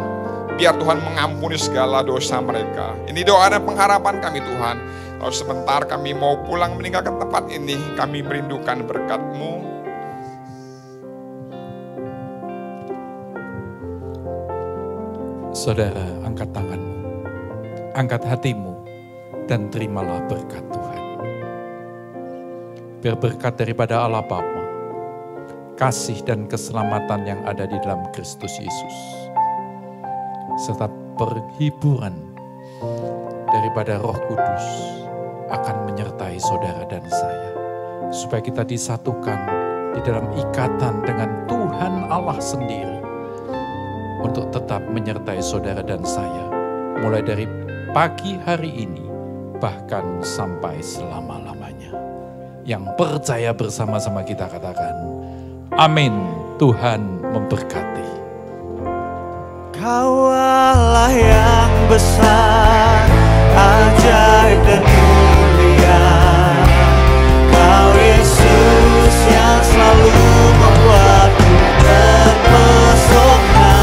Biar Tuhan mengampuni segala dosa mereka. Ini doa dan pengharapan kami Tuhan. Kalau sebentar kami mau pulang meninggalkan tempat ini, kami merindukan berkat-Mu. Saudara, angkat tanganmu, angkat hatimu, dan terimalah berkat Tuhan. Biar berkat daripada Allah Bapa, kasih dan keselamatan yang ada di dalam Kristus Yesus, serta perhiburan daripada Roh Kudus akan menyertai saudara dan saya, supaya kita disatukan di dalam ikatan dengan Tuhan Allah sendiri, untuk tetap menyertai saudara dan saya, mulai dari pagi hari ini, bahkan sampai selama-lamanya. Yang percaya bersama-sama kita katakan, amin. Tuhan memberkati. Kau Allah yang besar, ajaib dan mulia. Kau Yesus yang selalu membuatku terpesona.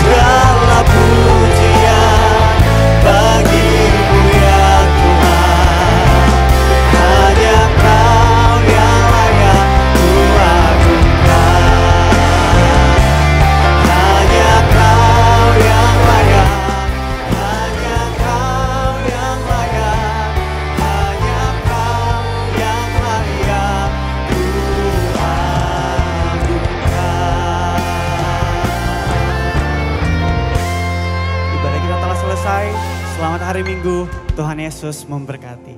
Segala pujian bagi-Mu ya Tuhan. Hanya Kau yang layak ku agungkan. Hanya Kau yang layak. Hanya Kau yang layak. Hanya Kau yang layak ku agungkan. Ibadah kita telah selesai. Selamat hari Minggu. Tuhan Yesus memberkati.